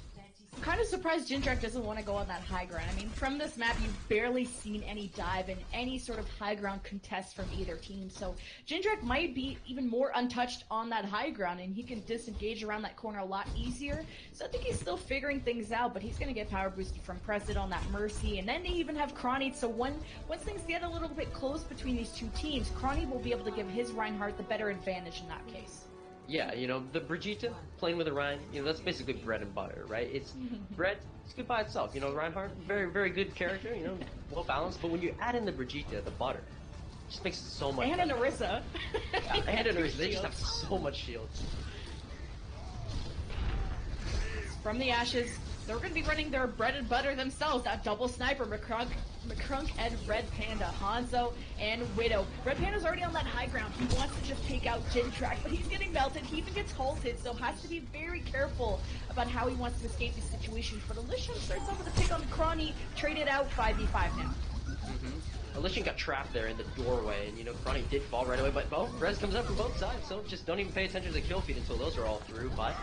I'm kind of surprised Jindrak doesn't want to go on that high ground. I mean, from this map, you've barely seen any dive and any sort of high ground contest from either team. So Jindrak might be even more untouched on that high ground, and he can disengage around that corner a lot easier. So I think he's still figuring things out, but he's going to get power boosted from President on that Mercy, and then they even have Cronny. So once things get a little bit close between these two teams, Cronny will be able to give his Reinhardt the better advantage in that case. Yeah, you know, the Brigitte playing with the Rein, you know, that's basically bread and butter, right? It's bread, it's good by itself. You know, Reinhardt, very, very good character, you know, well balanced. But when you add in the Brigitte, the butter, it just makes it so much better. And an Orisa. Yeah, and an Orisa, they just have so much shields. From the Ashes, they're going to be running their bread and butter themselves. That double sniper, McCrunk and Red Panda, Hanzo and Widow. Red Panda's already on that high ground. He wants to just take out Jindrak, but he's getting melted. He even gets halted, so has to be very careful about how he wants to escape these situations. But Elysian starts off with a pick on Cronny, traded out 5v5 now. Elysian got trapped there in the doorway, and you know, Cronny did fall right away, but res comes up from both sides, so just don't even pay attention to the kill feed until those are all through. But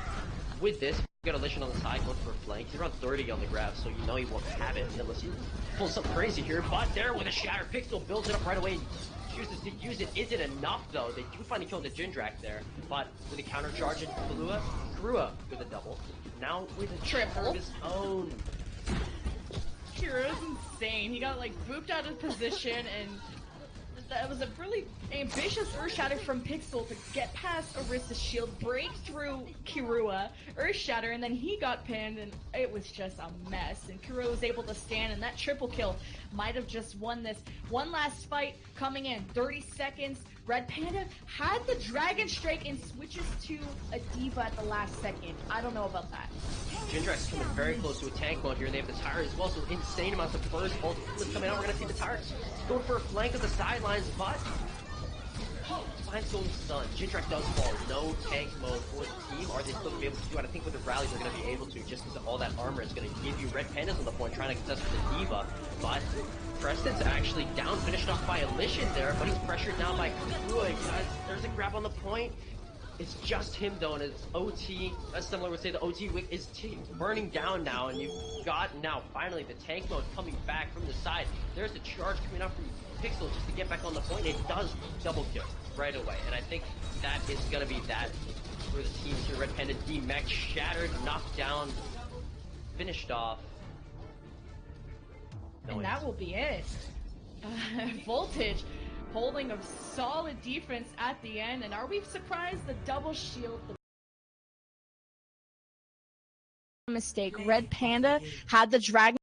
with this, you got Elysian on the side going for a flank. He's around 30 on the grab, so you know he won't have it unless he pulls something crazy here. But there with a shatter, Pixel builds it up right away and chooses to use it. Is it enough though? They do finally kill the Jindrak there, but with a counter charge into Kirua with a double. Now with a triple of his own. Kirua's insane. He got like booped out of position, and that was a really ambitious Earth Shatter from Pixel to get past Orisa's shield, break through Kirua, Earth Shatter, and then he got pinned, and it was just a mess. And Kirua was able to stand, and that triple kill might have just won this. One last fight coming in, 30 seconds. Red Panda had the Dragon Strike and switches to a D.Va at the last second. I don't know about that. Jindrak's coming very close to a tank mode here, and they have the tire as well, so insane amounts of burst. Ult is coming out. We're going to see the tire going for a flank of the sidelines, but Defiance going stun. Jindrak does fall. No tank mode for the team. Are they still going to be able to do it? I think with the rally they're going to be able to, just because all that armor is going to give you Red Pandas on the point, trying to contest with the D.Va. But Preston's actually down, finished off by Elision there, but he's pressured now by Krug. There's a grab on the point. It's just him though, and it's OT. As Similar would say, the OT wick is burning down now, and you've got now finally the tank mode coming back from the side. There's a charge coming up from Pixel just to get back on the point. It does double kill right away, and I think that is going to be that for the team here. Red Panda D-Mech shattered, knocked down, finished off. And that will be it. Voltage holding a solid defense at the end, and are we surprised the double shield? Mistake. Red Panda had the dragon.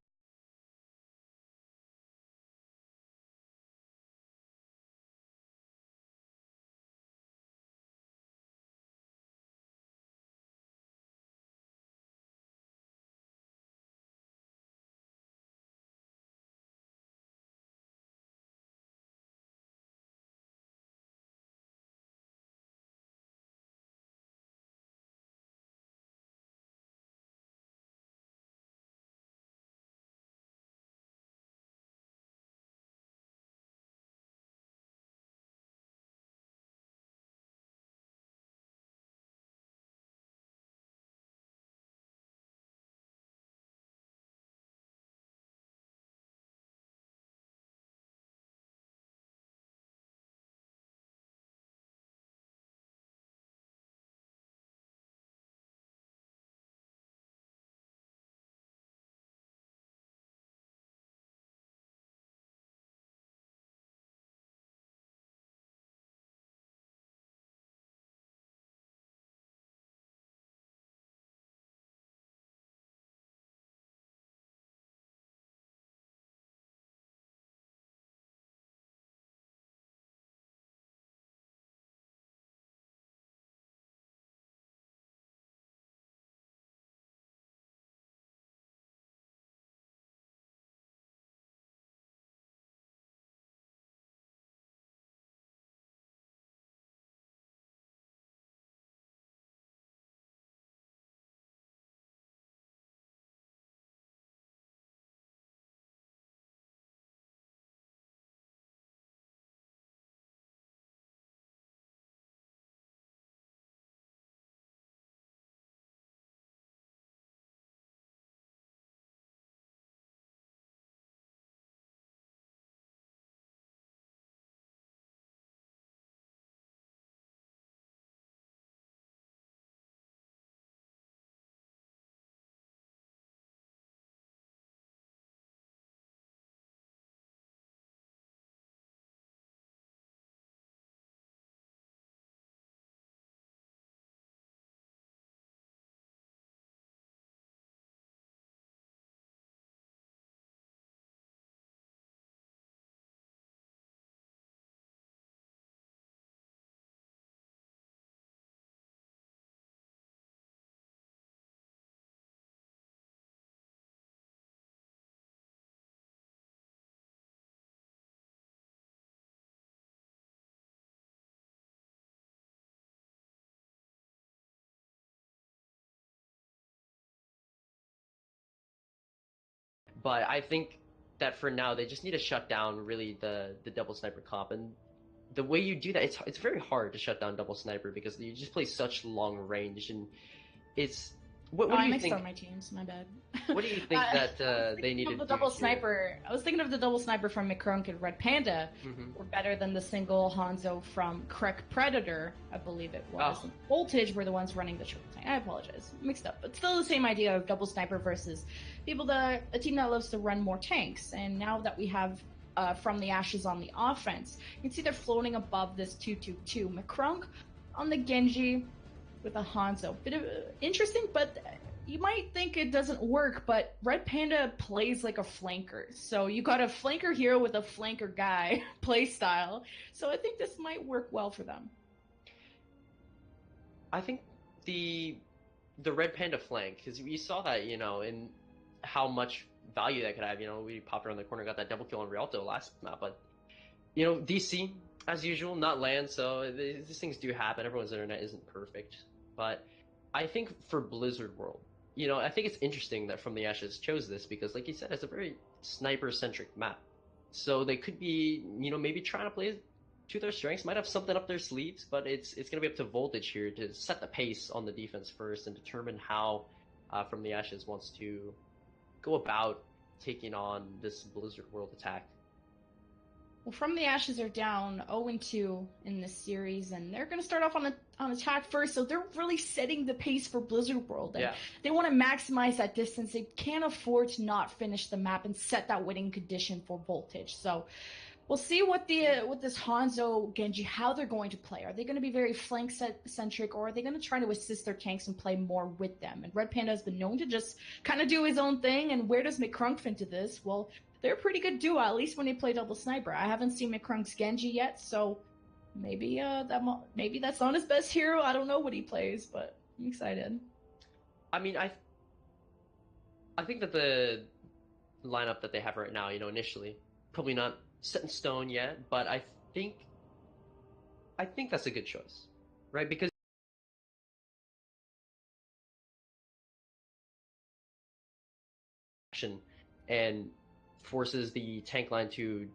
But I think that for now they just need to shut down really the double sniper comp, and the way you do that, it's very hard to shut down double sniper because you just play such long range, and it's what do I you mixed think? up my teams. My bad. What do you think that they need to The do double here? sniper. I was thinking of the double sniper from McCrunk and Red Panda were better than the single Hanzo from Krek Predator, I believe it was. Oh. And Voltage were the ones running the triple tank. I apologize, mixed up, but still the same idea of double sniper versus a team that loves to run more tanks. And now that we have from the Ashes on the offense, you can see they're floating above this 2-2-2. McCrunk on the Genji with a Hanzo. Bit of interesting, but you might think it doesn't work, but Red Panda plays like a flanker. So you got a flanker hero with a flanker guy play style. So I think this might work well for them. I think the Red Panda flank, because we saw that, in how much value that could have. We popped around the corner, got that double kill on Rialto last map, but DC, as usual, not land. So these things do happen. Everyone's internet isn't perfect, but I think for Blizzard World, I think it's interesting that From the Ashes chose this because, like you said, it's a very sniper-centric map. So they could be, maybe trying to play to their strengths. Might have something up their sleeves, but it's gonna be up to Voltage here to set the pace on the defense first and determine how From the Ashes wants to go about taking on this Blizzard World attack. Well, From the Ashes are down 0-2 in this series, and they're going to start off on attack first. So they're really setting the pace for Blizzard World, and Yeah. they want to maximize that distance. They can't afford to not finish the map and set that winning condition for Voltage. So we'll see what this Hanzo Genji, how they're going to play. Are they going to be very flank centric, or are they going to try to assist their tanks and play more with them? And Red Panda has been known to just kind of do his own thing. And where does McCrunk fit into this? Well, they're a pretty good duo, at least when they play double sniper. I haven't seen McCrunk's Genji yet, so maybe maybe that's not his best hero. I don't know what he plays, but I'm excited. I mean, I think that the lineup that they have right now, initially probably not set in stone yet, but think I think that's a good choice, right? Because action and forces the tank line to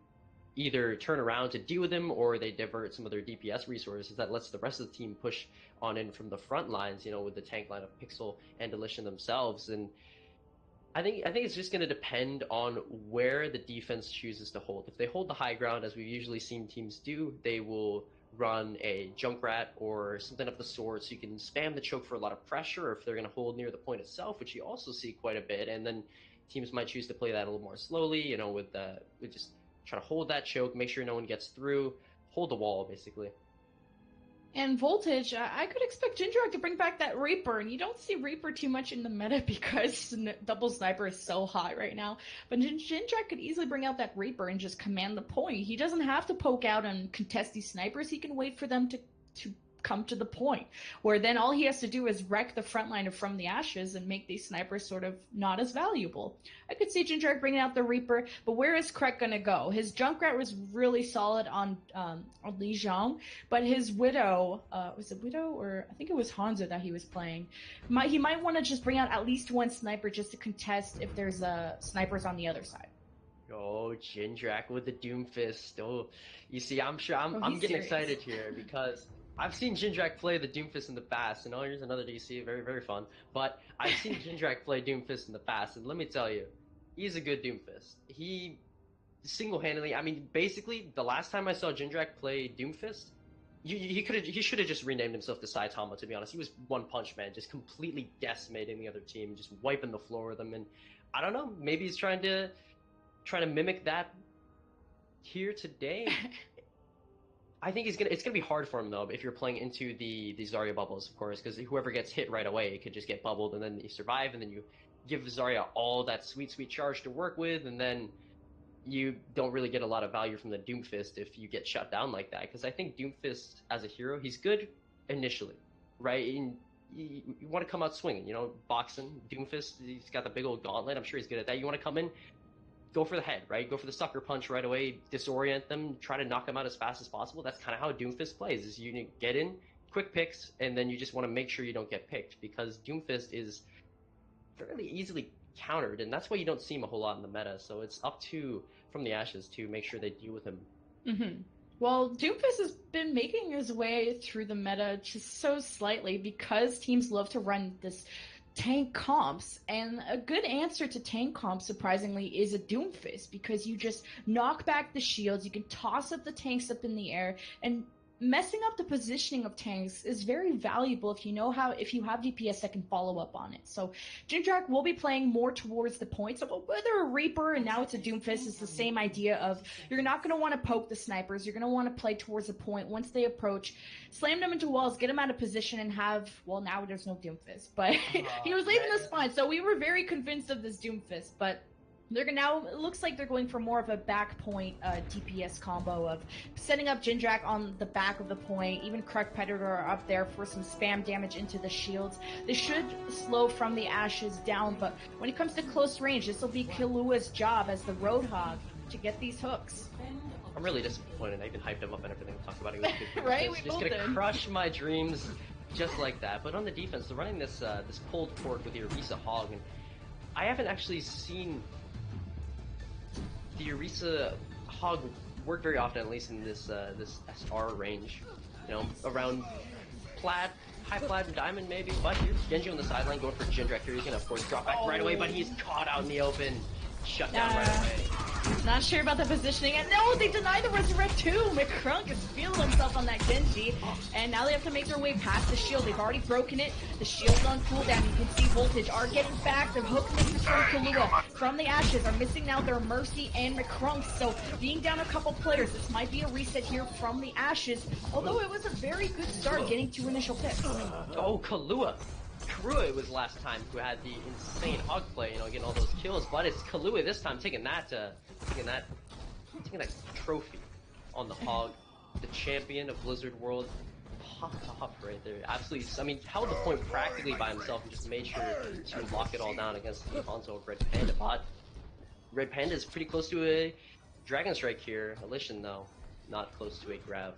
either turn around to deal with him or they divert some of their DPS resources that lets the rest of the team push on in from the front lines, with the tank line of Pixel and Delition themselves. And I think it's just going to depend on where the defense chooses to hold. If they hold the high ground, as we've usually seen teams do, they will run a Junkrat or something of the sort, so you can spam the choke for a lot of pressure. Or if they're going to hold near the point itself, which you also see quite a bit, and then teams might choose to play that a little more slowly, with just try to hold that choke, make sure no one gets through, hold the wall basically. And Voltage, I could expect Jindrak to bring back that Reaper, and you don't see Reaper too much in the meta because double sniper is so hot right now. But Jindrak could easily bring out that Reaper and just command the point. He doesn't have to poke out and contest these snipers. He can wait for them to come to the point, where then all he has to do is wreck the front line of From the Ashes and make these snipers sort of not as valuable. I could see Jindrak bringing out the Reaper, but where is Krek gonna go? His Junkrat was really solid on Li Zhang, but his Widow, was it Widow or I think it was Hanzo that he was playing? He might want to just bring out at least one sniper just to contest if there's snipers on the other side. Oh, Jindrak with the Doomfist. Oh, you see, I'm getting Serious. excited here because I've seen Jindrak play the Doomfist in the past, and here's another DC, very, very fun. But I've seen Jindrak play Doomfist in the past, and let me tell you, he's a good Doomfist. He single-handedly, I mean, basically, the last time I saw Jindrak play Doomfist, he should have just renamed himself to Saitama. To be honest, he was one punch man, just completely decimating the other team, just wiping the floor with them. And I don't know, maybe he's trying to mimic that here today. I think it's gonna be hard for him though if you're playing into the Zarya bubbles, of course, because whoever gets hit right away could just get bubbled, and then you survive, and then you give Zarya all that sweet charge to work with, and then you don't really get a lot of value from the Doomfist if you get shut down like that. Because I think Doomfist as a hero, he's good initially, right? And you want to come out swinging, boxing. Doomfist, he's got the big old gauntlet. I'm sure he's good at that. You want to come in, go for the head, right? Go for the sucker punch right away, disorient them, try to knock them out as fast as possible. That's kind of how Doomfist plays, is you get in, quick picks, and then you just want to make sure you don't get picked, because Doomfist is fairly easily countered, and that's why you don't see him a whole lot in the meta. So it's up to From the Ashes to make sure they deal with him. Mm-hmm. Well, Doomfist has been making his way through the meta just so slightly because teams love to run this tank comps, and a good answer to tank comps, surprisingly, is a Doomfist, because you just knock back the shields, you can toss up the tanks up in the air, and messing up the positioning of tanks is very valuable if you have DPS that can follow up on it. So Jindrak will be playing more towards the point. So whether a Reaper and now it's a Doomfist, is the same idea of you're not going to want to poke the snipers. You're going to want to play towards the point. Once they approach, slam them into walls, get them out of position, and now there's no Doomfist, but he was leaving the spine. So we were very convinced of this Doomfist, but it looks like they're going for more of a back point DPS combo of setting up Jindrak on the back of the point, even Kruk Predator up there for some spam damage into the shields. They should slow From the Ashes down, but when it comes to close range, this will be Killua's job as the Roadhog to get these hooks. I'm really disappointed. I even hyped him up and everything. Talked about it. Right? We Just both gonna did. crush my dreams, just like that. But on the defense, they're running this this cold fork with the Orisa Hog, and I haven't actually seen the Orisa Hog work very often, at least in this this SR range. You know, around plat, high plat and diamond maybe. But here's Genji on the sideline going for Jindrak here. He's gonna of course drop back right away, but he's caught out in the open. Shut down right away. Not sure about the positioning, and no, they deny the resurrect too. McCrunk is feeling himself on that Genji, and now they have to make their way past the shield. They've already broken it. The shield's on cooldown. You can see Voltage are getting back. They're hooking it from Kahlua. From the Ashes are missing now their Mercy and McCrunk, so being down a couple players, this might be a reset here from the Ashes, although it was a very good start getting 2 initial picks. Oh, Kahlua. Kahlua was last time who had the insane hog play, you know, getting all those kills, but it's Kahlua this time taking that trophy on the hog, the champion of Blizzard World. Popped off right there. Absolutely, I mean, held the point practically by himself and just made sure to lock it all down against the Alfonso of Red Panda bot. Red Panda is pretty close to a Dragon Strike here. Alishan, though, not close to a grab.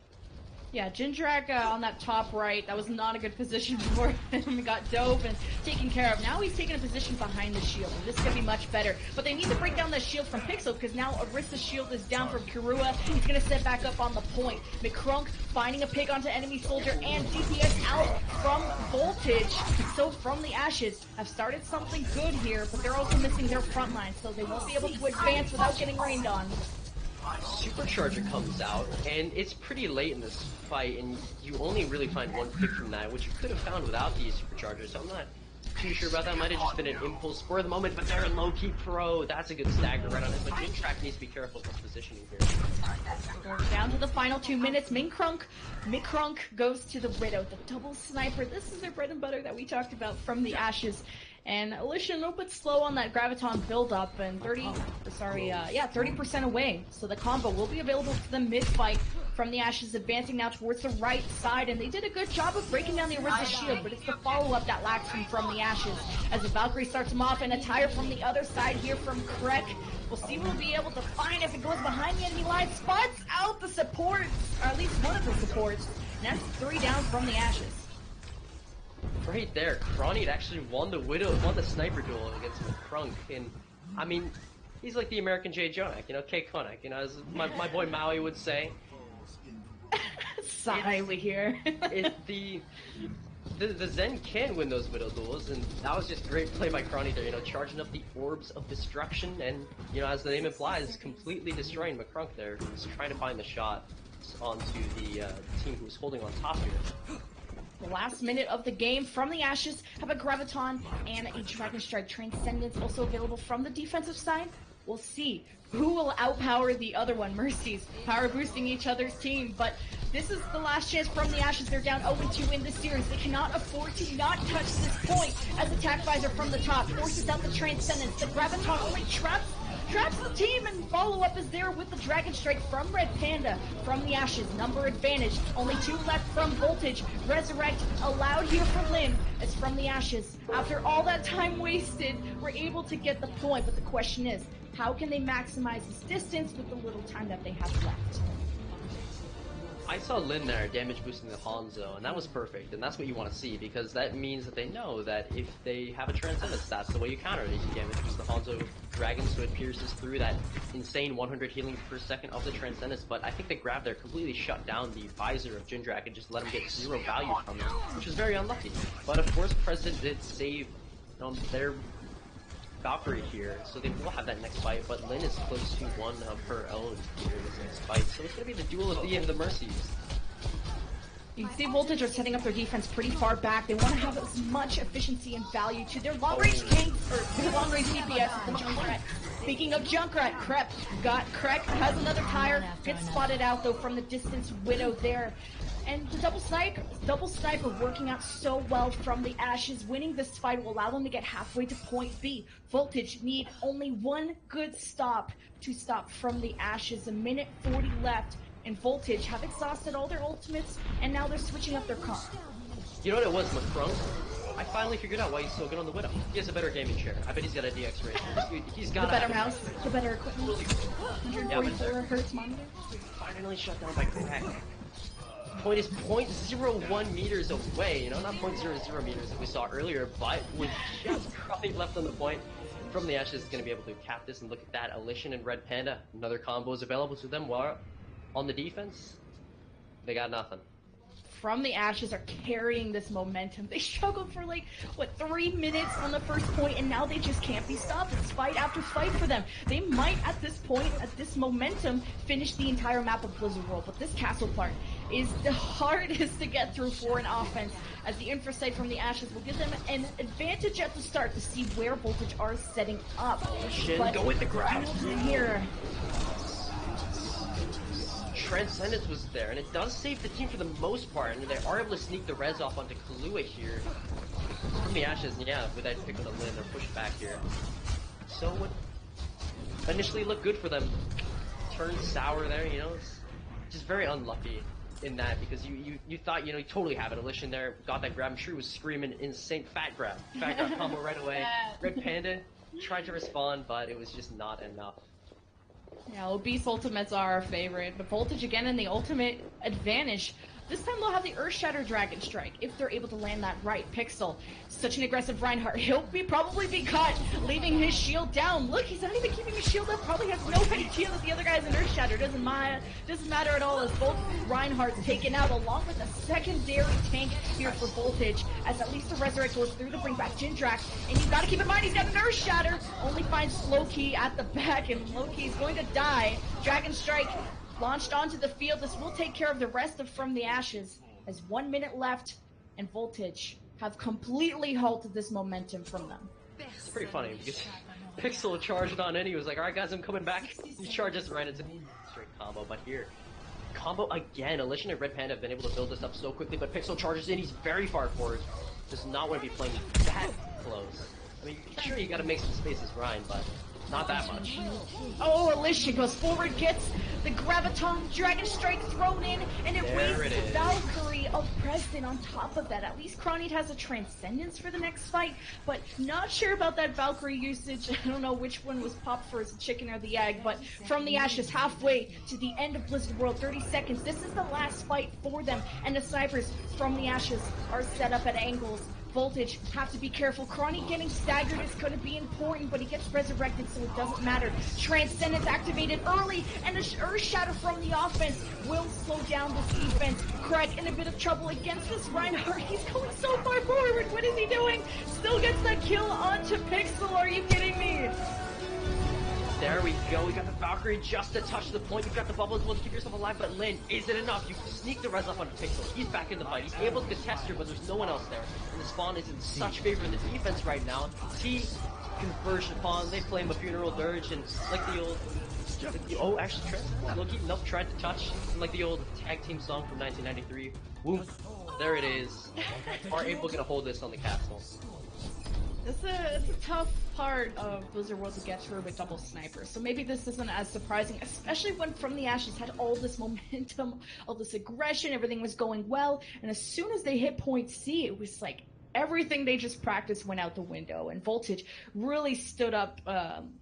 Yeah, Jindrak on that top right, that was not a good position for him. He got dove and taken care of. Now he's taking a position behind the shield, and this could be much better. But they need to break down that shield from Pixel, because now Orisa's shield is down from Kirua. He's going to set back up on the point. McCrunk finding a pick onto enemy soldier, and DPS out from Voltage. So from the Ashes have started something good here, but they're also missing their front line, so they won't be able to advance without getting rained on. Supercharger comes out, and it's pretty late in this fight, and you only really find one pick from that, which you could have found without the Supercharger, so I'm not too sure about that. Might have just been an impulse for the moment, but they're in low-key pro. That's a good stagger right on it, but Jindrak needs to be careful of his positioning here. Down to the final 2 minutes. McCrunk goes to the Widow, the double sniper. This is their bread and butter that we talked about from the Ashes. And Alisha a little bit slow on that Graviton build-up, and 30% away. So the combo will be available to them mid-fight from the Ashes, advancing now towards the right side, and they did a good job of breaking down the Orisa shield, but it's the follow-up that lacks from the Ashes. As the Valkyrie starts him off, and a tire from the other side here from Krek. We'll see what we'll be able to find if it goes behind the enemy line. Spots out the supports, or at least one of the supports, and that's 3 down from the Ashes. Right there, Crony actually won the sniper duel against McCrunk, and I mean, he's like the American Jay Jonak, you know, K Konak, you know, as my boy Maui would say. Sigh we hear. The Zen can win those Widow duels, and that was just great play by Crony there, you know, charging up the Orbs of Destruction, and, you know, as the name implies, completely destroying McCrunk there, who's trying to find the shot onto the team who's holding on top here. The last minute of the game from the Ashes have a Graviton and a Dragon Strike Transcendence also available from the defensive side. We'll see who will outpower the other one. Mercies power boosting each other's team, but this is the last chance from the Ashes. They're down 0-2 in this series. They cannot afford to not touch this point as Attack Visor from the top forces out the Transcendence. The Graviton only traps the team, and follow-up is there with the Dragon Strike from Red Panda. From the Ashes, number advantage. Only 2 left from Voltage. Resurrect allowed here for Lin. As from the Ashes, after all that time wasted, we're able to get the point. But the question is, how can they maximize this distance with the little time that they have left? I saw Lin there damage boosting the Hanzo, and that was perfect, and that's what you want to see, because that means that they know that if they have a Transcendence, that's the way you counter it. You can damage boost the Hanzo Dragon so it pierces through that insane 100 healing per second of the Transcendence, but I think the grab there completely shut down the visor of Jindrak and just let him get 0 value from it, which was very unlucky. But of course, President did save their Valkyrie here, so they will have that next fight, but Lin is close to one of her own here in this next fight, so it's going to be the duel of the Mercies. You can see Voltage are setting up their defense pretty far back. They want to have as much efficiency and value to their long-range their long-range DPS than Junkrat. Speaking of Junkrat, Krek has another tire, gets spotted out though from the distance. Widow there. And the double sniper working out so well from the Ashes. Winning this fight will allow them to get halfway to point B. Voltage need only one good stop to stop from the Ashes. 1:40 left, and Voltage have exhausted all their ultimates, and now they're switching up their comp. You know what it was, McCrunk? I finally figured out why he's so good on the Widow. He has a better gaming chair. I bet he's got a DX ray. He's got the better mouse, the better equipment. 144 hertz monitor. Finally shut down by Crack. Point is 0.01 meters away, you know, not 0.00 meters that we saw earlier, but with just probably left on the point, From the Ashes is going to be able to cap this, and look at that, Alishan and Red Panda, another combo is available to them, while on the defense, they got nothing. From the Ashes are carrying this momentum. They struggled for like, what, 3 minutes on the first point, and now they just can't be stopped. It's fight after fight for them. They might, at this point, at this momentum, finish the entire map of Blizzard World, but this castle part is the hardest to get through for an offense, as the infrasight from the Ashes will give them an advantage at the start to see where Voltage are setting up. But go with the grab. Here. Transcendence was there, and it does save the team for the most part, and they are able to sneak the res off onto Kahlua here. From the Ashes, yeah, with that pick of the Lin, they're pushed back here. So what initially looked good for them turned sour there, you know, it's just very unlucky in that, because you thought, you know, you totally have it. Alishan there, got that grab, I'm sure he was screaming insane fat grab combo right away. Red Panda tried to respond, but it was just not enough. Yeah, obese ultimates are our favorite, but Voltage again in the ultimate advantage. This time they'll have the Earthshatter Dragon Strike, if they're able to land that right. Pixel, such an aggressive Reinhardt. He'll probably be caught, leaving his shield down. Look, he's not even keeping his shield up, probably has no idea that the other guy's an Earthshatter. Doesn't matter at all, as both Reinhardt's taken out, along with a secondary tank here for Voltage, as at least the Resurrect goes through to bring back Jindrak. And you've got to keep in mind, he's got an Earthshatter, only finds Loki at the back, and Loki's going to die. Dragon Strike launched onto the field. This will take care of the rest of From the Ashes, as 1 minute left, and Voltage have completely halted this momentum from them. It's pretty funny, because Pixel charged on in, he was like, alright guys, I'm coming back. He charges right into straight combo, but here, combo again. Alishan and Red Panda have been able to build this up so quickly, but Pixel charges in, he's very far forward. Does not want to be playing that close. I mean, sure, you gotta make some space as Ryan, but not that much. Oh, Alishan goes forward, gets the Graviton, Dragon Strike thrown in, and it wastes the Valkyrie of Preston on top of that. At least Kronit has a Transcendence for the next fight, but not sure about that Valkyrie usage. I don't know which one was popped first, the chicken or the egg, but From the Ashes, halfway to the end of Blizzard World, 30 seconds. This is the last fight for them, and the snipers From the Ashes are set up at angles. Voltage have to be careful. Kronit getting staggered is going to be important, but he gets resurrected, so it doesn't matter. Transcendence activated early, and the Earthshatter from the offense will slow down this defense. Craig in a bit of trouble against this Reinhardt. He's going so far forward. What is he doing? Still gets that kill onto Pixel. Are you kidding me? There we go, we got the Valkyrie just to touch the point, you've got the bubble as well to keep yourself alive, but Lin, is it enough? You sneak the res up on Pixel, he's back in the fight, he's able to contest her, but there's no one else there, and the spawn is in such favor of the defense right now. T conversion upon, they flame a funeral dirge, and like the old, oh actually, Loki, nope, tried to touch, like the old tag team song from 1993, whoop, there it is, are able to hold this on the castle. It's a tough part of Blizzard World to get through with double snipers, so maybe this isn't as surprising, especially when From the Ashes had all this momentum, all this aggression, everything was going well, and as soon as they hit point C, it was like everything they just practiced went out the window, and Voltage really stood up,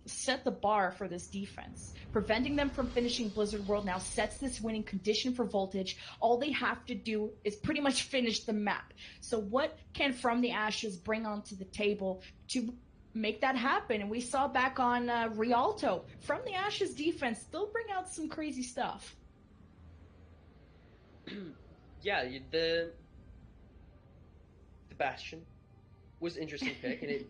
set the bar for this defense. Preventing them from finishing Blizzard World now sets this winning condition for Voltage. All they have to do is pretty much finish the map. So what can From the Ashes bring onto the table to make that happen? And we saw back on Rialto, From the Ashes defense still bring out some crazy stuff. Yeah, the Bastion was an interesting pick, and it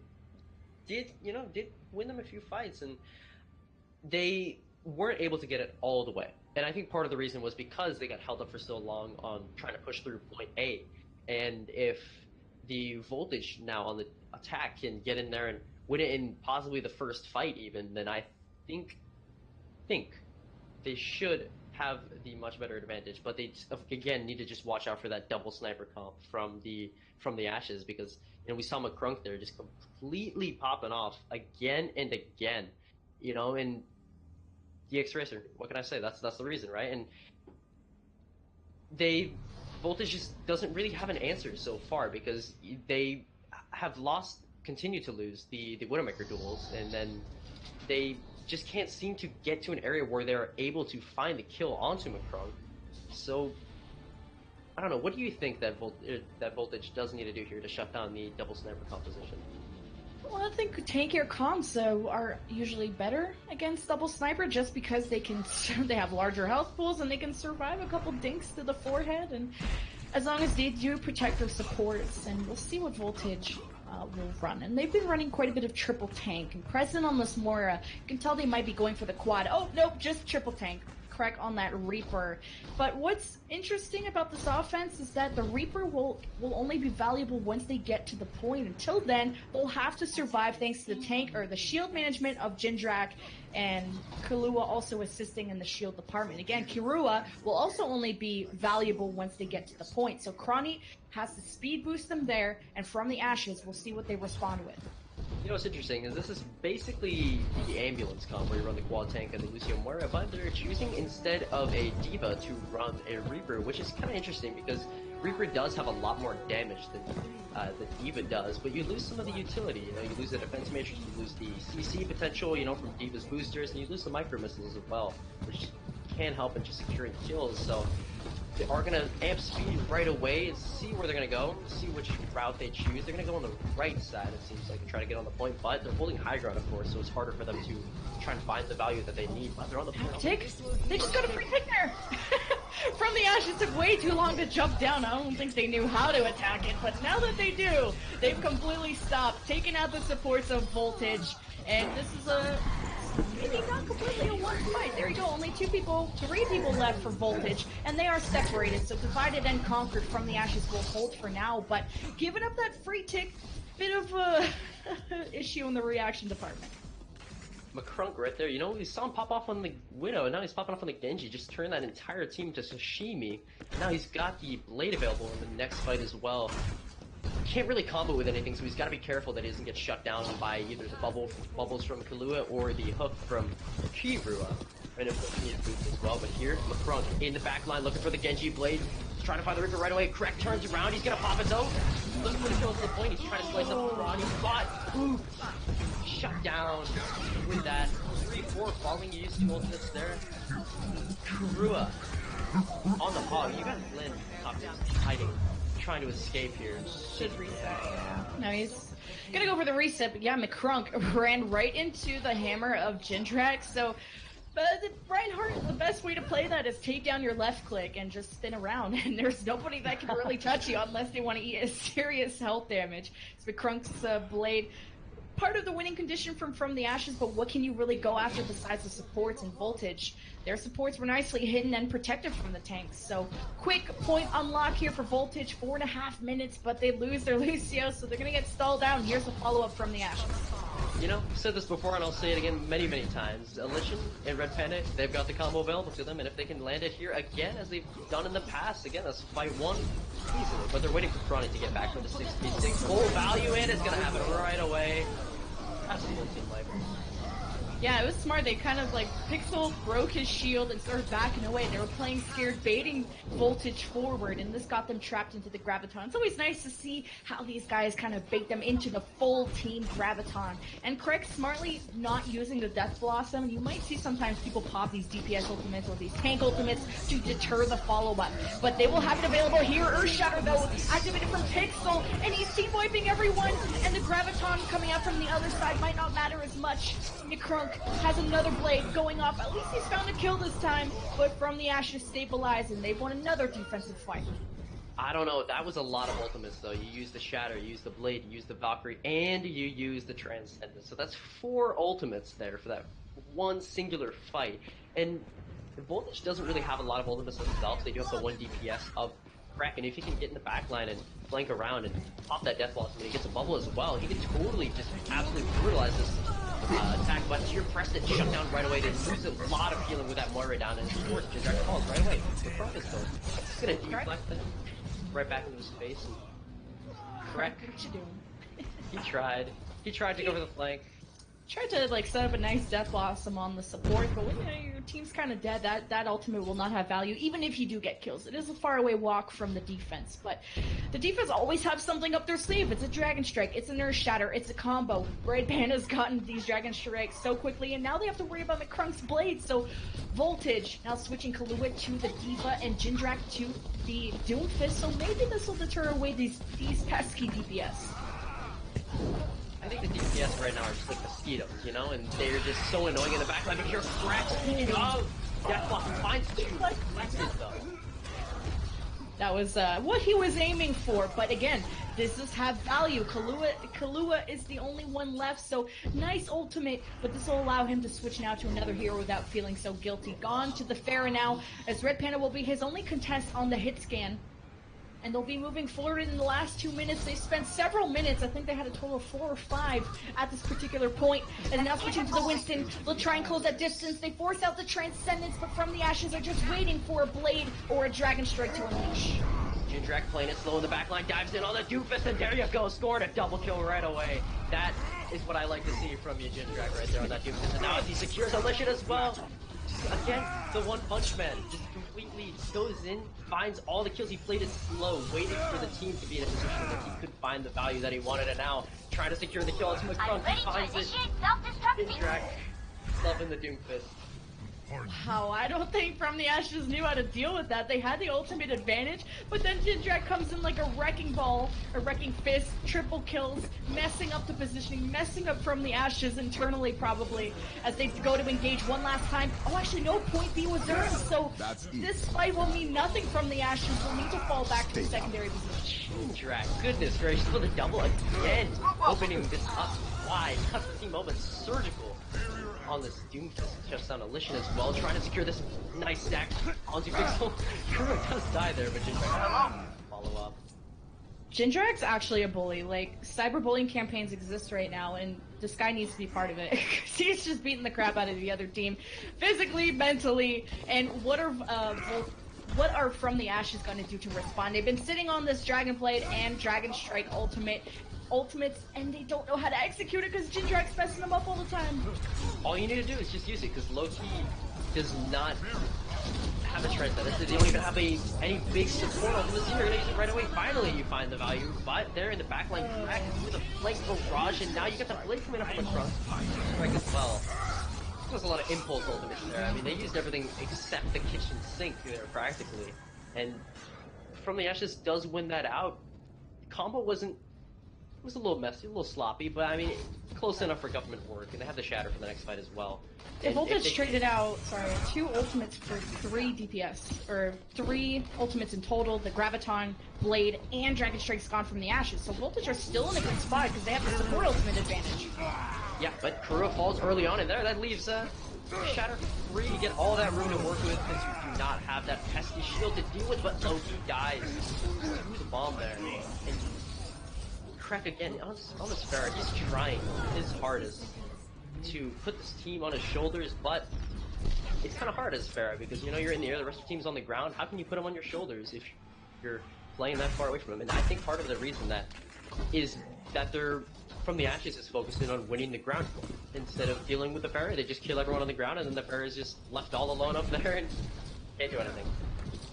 did win them a few fights, and they weren't able to get it all the way. And I think part of the reason was because they got held up for so long on trying to push through point A. And if the Voltage now on the attack can get in there and win it in possibly the first fight even, then I think they should have the much better advantage. But they again need to just watch out for that double sniper comp from the Ashes, because we saw McCrunk there just completely popping off again and again, and DX Racer, what can I say? That's the reason, right? And Voltage just doesn't really have an answer so far, because they have continue to lose the Widowmaker duels, and then they just can't seem to get to an area where they're able to find the kill onto McCrunk. So I don't know. What do you think that Voltage does need to do here to shut down the double sniper composition? Well, I think tankier comps are usually better against double sniper just because they have larger health pools and they can survive a couple dinks to the forehead, and as long as they do protect their supports, and we'll see what Voltage will run. And they've been running quite a bit of triple tank, and present on this Moira, you can tell they might be going for the quad. Oh, nope, just triple tank. Correct on that Reaper. But what's interesting about this offense is that the Reaper will only be valuable once they get to the point. Until then, they'll have to survive thanks to the tank or the shield management of Jindrak, and Kirua also assisting in the shield department. Again, Kirua will also only be valuable once they get to the point. So Crony has to speed boost them there, and from the Ashes, we'll see what they respond with. You know what's interesting is this is basically the ambulance comp where you run the quad tank and the Lucio Moira, but they're choosing instead of a D.Va to run a Reaper, which is kind of interesting because Reaper does have a lot more damage than D.Va does, but you lose some of the utility. You know, you lose the defense matrix, you lose the CC potential, you know, from D.Va's boosters, and you lose the micro missiles as well, which can help in just securing kills. So they are going to amp speed right away and see where they're going to go, see which route they choose. They're going to go on the right side, it seems like, and try to get on the point, but they're holding high ground, of course, so it's harder for them to try and find the value that they need. But they're on the point. Tick? They just got a free pick there! From the Ash, it took way too long to jump down. I don't think they knew how to attack it, but now that they do, they've completely stopped, taking out the supports of Voltage, and this is maybe not completely a one fight. There you go, only three people left for Voltage, and they are separated, so divided and conquered from the Ashes will hold for now, but giving up that free tick, bit of a issue in the reaction department. McCrunk right there, you know, we saw him pop off on the Widow, and now he's popping off on the Genji, just turned that entire team to sashimi, and now he's got the Blade available in the next fight as well. Can't really combo with anything, so he's got to be careful that he doesn't get shut down by either the bubbles from Kirua or the hook from Kirua. And of course, he needs boost as well, but here, McCrunk in the back line looking for the Genji Blade. He's trying to find the Reaper right away. Correct turns around, he's gonna pop his own. Looking for the kill to the point, he's trying to slice up Ronnie, but ooh, shut down with that 3-4 falling. You used 2 ultimates there. Kirua on the hog. You got Lynn top just hiding, trying to escape here. Should reset, yeah. No, he's gonna go for the reset, but yeah, McCrunk ran right into the hammer of Jindrak, so Reinhardt, the best way to play that is take down your left click and just spin around, and there's nobody that can really touch you unless they want to eat a serious health damage. It's McCrunk's Blade. Part of the winning condition from the Ashes, but what can you really go after besides the supports and Voltage? Their supports were nicely hidden and protected from the tanks. So quick point unlock here for Voltage, 4.5 minutes, but they lose their Lucio, so they're going to get stalled down. Here's a follow-up from the Ashes. You know, I've said this before and I'll say it again many, many times. Elysian and Red Panda, they've got the combo available to them, and if they can land it here again, as they've done in the past, again, that's fight 1 easily. But they're waiting for Crony to get back from the 66. Full value in, it's going to happen right away. That's a full team life. Yeah, it was smart. They kind of like Pixel broke his shield and started backing away. They were playing scared, baiting Voltage forward, and this got them trapped into the Graviton. It's always nice to see how these guys kind of bait them into the full team Graviton. And Craig smartly not using the Death Blossom. You might see sometimes people pop these DPS ultimates or these tank ultimates to deter the follow-up, but they will have it available here. Earth Shatter though activated from Pixel, and he's team wiping everyone. And the Graviton coming out from the other side might not matter as much. Crunk has another blade going off. At least he's found a kill this time, but from the Ashes stabilized, and they've won another defensive fight. I don't know, that was a lot of ultimates though. You use the Shatter, you use the Blade, you use the Valkyrie, and you use the Transcendence. So that's 4 ultimates there for that one singular fight. And Voltage doesn't really have a lot of ultimates themselves. They do have the 1 DPS of Crack, and if he can get in the back line and flank around and pop that Death Blossom and he gets a bubble as well, he can totally just absolutely brutalize this attack, but here Preston shut down right away. They lose a lot of healing with that Moira down, and of course Jindrak falls right away. The front is going. He's gonna deflect them right back into his face. And Crack, what you doing? he tried. He tried to go for the flank. Tried to like set up a nice Death Blossom on the support, but when your team's kind of dead, that ultimate will not have value, even if you do get kills. It is a far away walk from the defense, but the defense always have something up their sleeve. It's a Dragon Strike, it's a Nurse Shatter, it's a combo. Red Panda's gotten these Dragon Strikes so quickly, and now they have to worry about McCrunk's Blade, so Voltage now switching Kahlua to the D.Va and Jindrak to the Doomfist, so maybe this will deter away these pesky DPS. I think the DPS right now are just like mosquitoes, you know, and they're just so annoying in the backline. If you're scratch, speaking of, Death Blossom finds two reflexes though. That was what he was aiming for, but again, this does have value. Kahlua is the only one left, so nice ultimate, but this will allow him to switch now to another hero without feeling so guilty. Gone to the Pharah now, as Red Panda will be his only contest on the hit scan. And they'll be moving forward in the last 2 minutes. They spent several minutes. I think they had a total of 4 or 5 at this particular point. And now switching to the Winston. They'll try and close that distance. They force out the Transcendence, but from the Ashes they're just waiting for a Blade or a Dragon Strike to unleash. Jindrak playing it slow in the backline, dives in on the Doofus, and there you go, scoring a double kill right away. That is what I like to see from you, Jindrak, right there on that Doofus. And now as he secures Alicia as well. Again, the One Punch Man just completely goes in, finds all the kills. He played it slow, waiting for the team to be in a position where he could find the value that he wanted, and now trying to secure the kill as McCrunk finds it. Jindrak, loving the Doomfist. Wow, I don't think From the Ashes knew how to deal with that. They had the ultimate advantage, but then Jindrak comes in like a wrecking ball, a wrecking fist, triple kills, messing up the positioning, messing up From the Ashes internally probably, as they go to engage one last time. Oh, actually no, point B was earned, so this fight will mean nothing. From the Ashes will need to fall back to the secondary position. Jindrak, goodness gracious, with a double again, opening this up wide, cuts the team open, surgical on this Doomfist, just on Alicia as well, trying to secure this nice stack onto Pixel. Kuro does die there, but Jindrak follow up. Jindrak's actually a bully. Like, cyberbullying campaigns exist right now, and this guy needs to be part of it. He's just beating the crap out of the other team, physically, mentally, and what are From the Ashes going to do to respond? They've been sitting on this Dragon Blade and Dragon Strike ultimates, and they don't know how to execute it because Jindrak's messing them up all the time. All you need to do is just use it, because Loki does not have a Transcendence. They don't even have any big support on this. You're gonna use it right away. Finally, you find the value, but they're in the backline, crack with a flank barrage, and now you get the Blade coming up from the front. Strike as well. There's a lot of impulse ultimates there. I mean, they used everything except the kitchen sink there practically, and From the Ashes does win that out. The combo was a little messy, a little sloppy, but I mean, close enough for government work, and they have the Shatter for the next fight as well. The Voltage traded out, 2 ultimates for 3 DPS, or 3 ultimates in total, the Graviton, Blade, and Dragon Strike's gone From the Ashes, so Voltage are still in a good spot because they have the support ultimate advantage. Yeah, but Kuro falls early on in there, that leaves Shatter free to get all that room to work with, because you do not have that pesky shield to deal with, but Loki dies through the bomb there. And Crack again on this Pharah, he's trying his hardest to put this team on his shoulders, but it's kind of hard as Pharah, because you know you're in the air, the rest of the team's on the ground. How can you put them on your shoulders if you're playing that far away from him? And I think part of the reason that is that they're From the Ashes is focusing on winning the ground instead of dealing with the Pharah. They just kill everyone on the ground, and then the Pharah is just left all alone up there and can't do anything.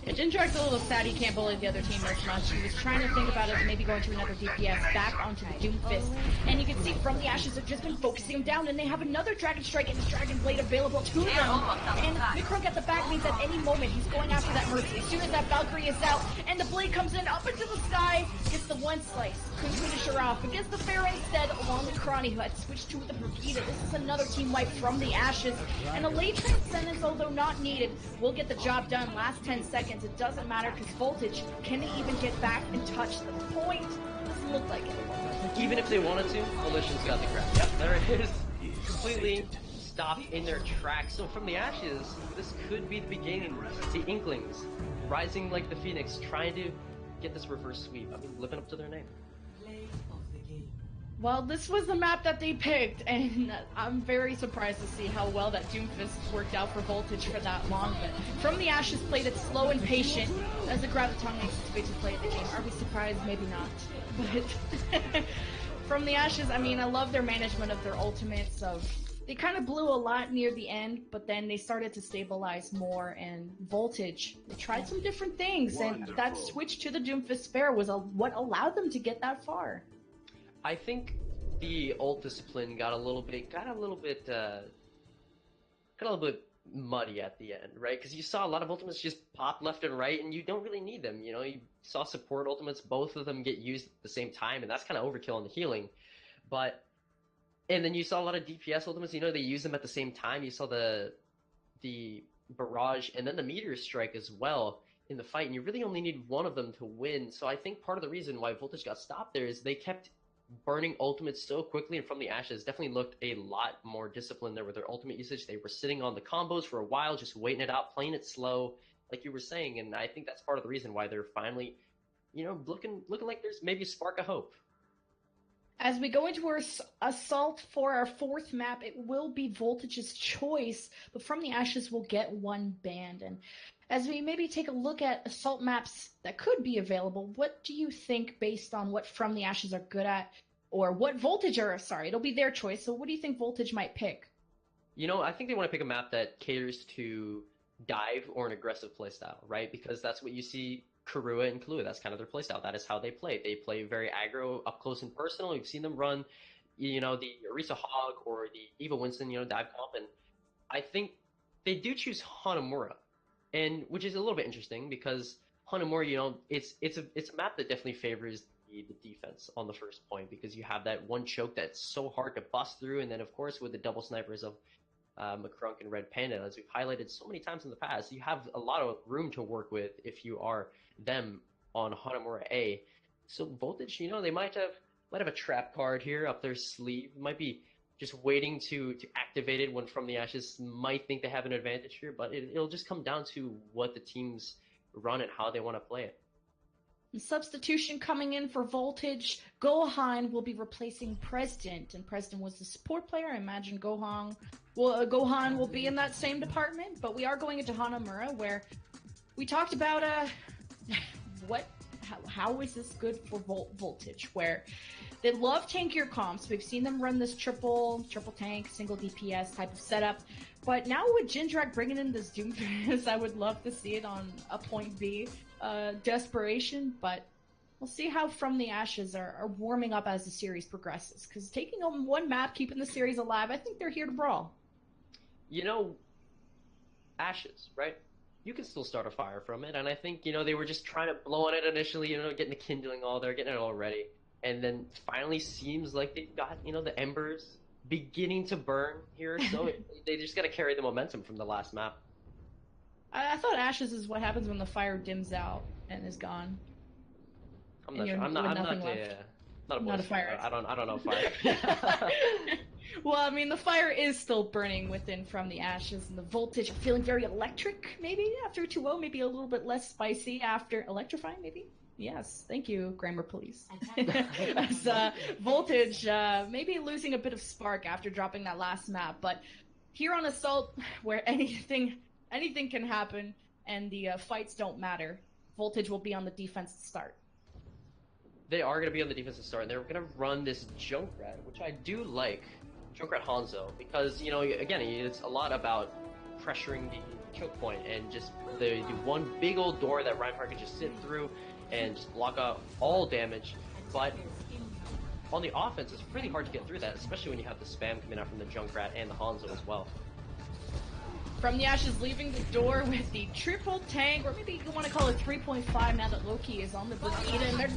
Yeah, Jindrak's a little sad he can't bully the other team as much. He was trying to think about it, maybe going to another DPS, back onto the Doomfist. And you can see From the Ashes have just been focusing him down, and they have another Dragon Strike and his Dragon Blade available to them. And McCrunk at the back means at any moment he's going after that Mercy. As soon as that Valkyrie is out, and the Blade comes in up into the sky, gets the one slice. Couldn't finish her off. But gets the Pharah instead, along with Crony, who had switched to the Brigida. This is another team wipe From the Ashes. And a late Transcendence, although not needed, will get the job done. Last 10 seconds, it doesn't matter because Voltage can even get back and touch the point. Doesn't look like it. Even if they wanted to, Alicia's got the grab. Yep, there it is. Completely stopped in their tracks. So From the Ashes, this could be the beginning. The Inklings, rising like the Phoenix, trying to get this reverse sweep. I mean, living up to their name. Well, this was the map that they picked, and I'm very surprised to see how well that Doomfist worked out for Voltage for that long. But From the Ashes played it slow and patient, as the Graviton makes its way to play the game. Are we surprised? Maybe not. But From the Ashes, I mean, I love their management of their ultimates. They kind of blew a lot near the end, but then they started to stabilize more. And Voltage, they tried some different things, and that switch to the Doomfist Spare was what allowed them to get that far. I think the ult discipline got a little bit muddy at the end, right? Because you saw a lot of ultimates just pop left and right, and you don't really need them. You know, you saw support ultimates, both of them get used at the same time, and that's kind of overkill on the healing. And then you saw a lot of DPS ultimates. You know, they use them at the same time. You saw the barrage and then the meteor strike as well in the fight, and you really only need one of them to win. So I think part of the reason why Voltage got stopped there is they kept burning ultimates so quickly, and From the Ashes definitely looked a lot more disciplined there with their ultimate usage. They were sitting on the combos for a while, just waiting it out, playing it slow, like you were saying, and I think that's part of the reason why they're finally, you know, looking like there's maybe a spark of hope. As we go into our assault for our fourth map, it will be Voltage's choice, but From the Ashes will get one banned. And as we maybe take a look at assault maps that could be available, what do you think based on what From the Ashes are good at, or what Voltage are, sorry, it'll be their choice, so what do you think Voltage might pick? You know, I think they want to pick a map that caters to dive or an aggressive playstyle, right? Because that's what you see Karua and Kahlua. That's kind of their playstyle. That is how they play. They play very aggro, up close and personal. You've seen them run, you know, the Orisa Hog or the Eva Winston, you know, dive comp, and I think they do choose Hanamura, and which is a little bit interesting because Hanamura, you know, it's a map that definitely favors the defense on the first point because you have that one choke that's so hard to bust through, and then of course with the double snipers of McCrunk and Red Panda, as we've highlighted so many times in the past, you have a lot of room to work with if you are them on Hanamura A. So Voltage, you know, they might have a trap card here up their sleeve. Might be just waiting to activate it when From the Ashes might think they have an advantage here, but it'll just come down to what the teams run and how they want to play it. Substitution coming in for Voltage. Gohan will be replacing President, and President was the support player. I imagine Gohan will be in that same department, but we are going into Hanamura, where we talked about how is this good for Voltage, where they love tankier comps. We've seen them run this triple tank, single DPS type of setup. But now with Jindrak bringing in this Doomfist, I would love to see it on a point B. Desperation, but we'll see how From the Ashes are warming up as the series progresses. Because taking on one map, keeping the series alive, I think they're here to brawl. You know, Ashes, right? You can still start a fire from it, and I think, you know, they were just trying to blow on it initially, you know, getting the kindling all there, getting it all ready. And then finally seems like they've got, you know, the embers beginning to burn here, so they just got to carry the momentum from the last map. I thought Ashes is what happens when the fire dims out and is gone. I'm not sure. I'm not a fire. I don't know fire. Well, I mean, the fire is still burning within From the Ashes, and the Voltage are feeling very electric, maybe, after 2-0, maybe a little bit less spicy after electrifying, maybe? Yes, thank you, Grammar Police. As Voltage, maybe losing a bit of spark after dropping that last map, but here on Assault, where anything can happen, and the fights don't matter, Voltage will be on the defense to start. They are going to be on the defensive start, and they're going to run this Junkrat, which I do like, Junkrat Hanzo, because, you know, again, it's a lot about pressuring the choke point, and just the one big old door that Reinhardt can just sit through and just block out all damage, but on the offense, it's really hard to get through that, especially when you have the spam coming out from the Junkrat and the Hanzo as well. From the Ashes leaving the door with the triple tank, or maybe you want to call it 3.5 now that Loki is on the Vegeta, and they're...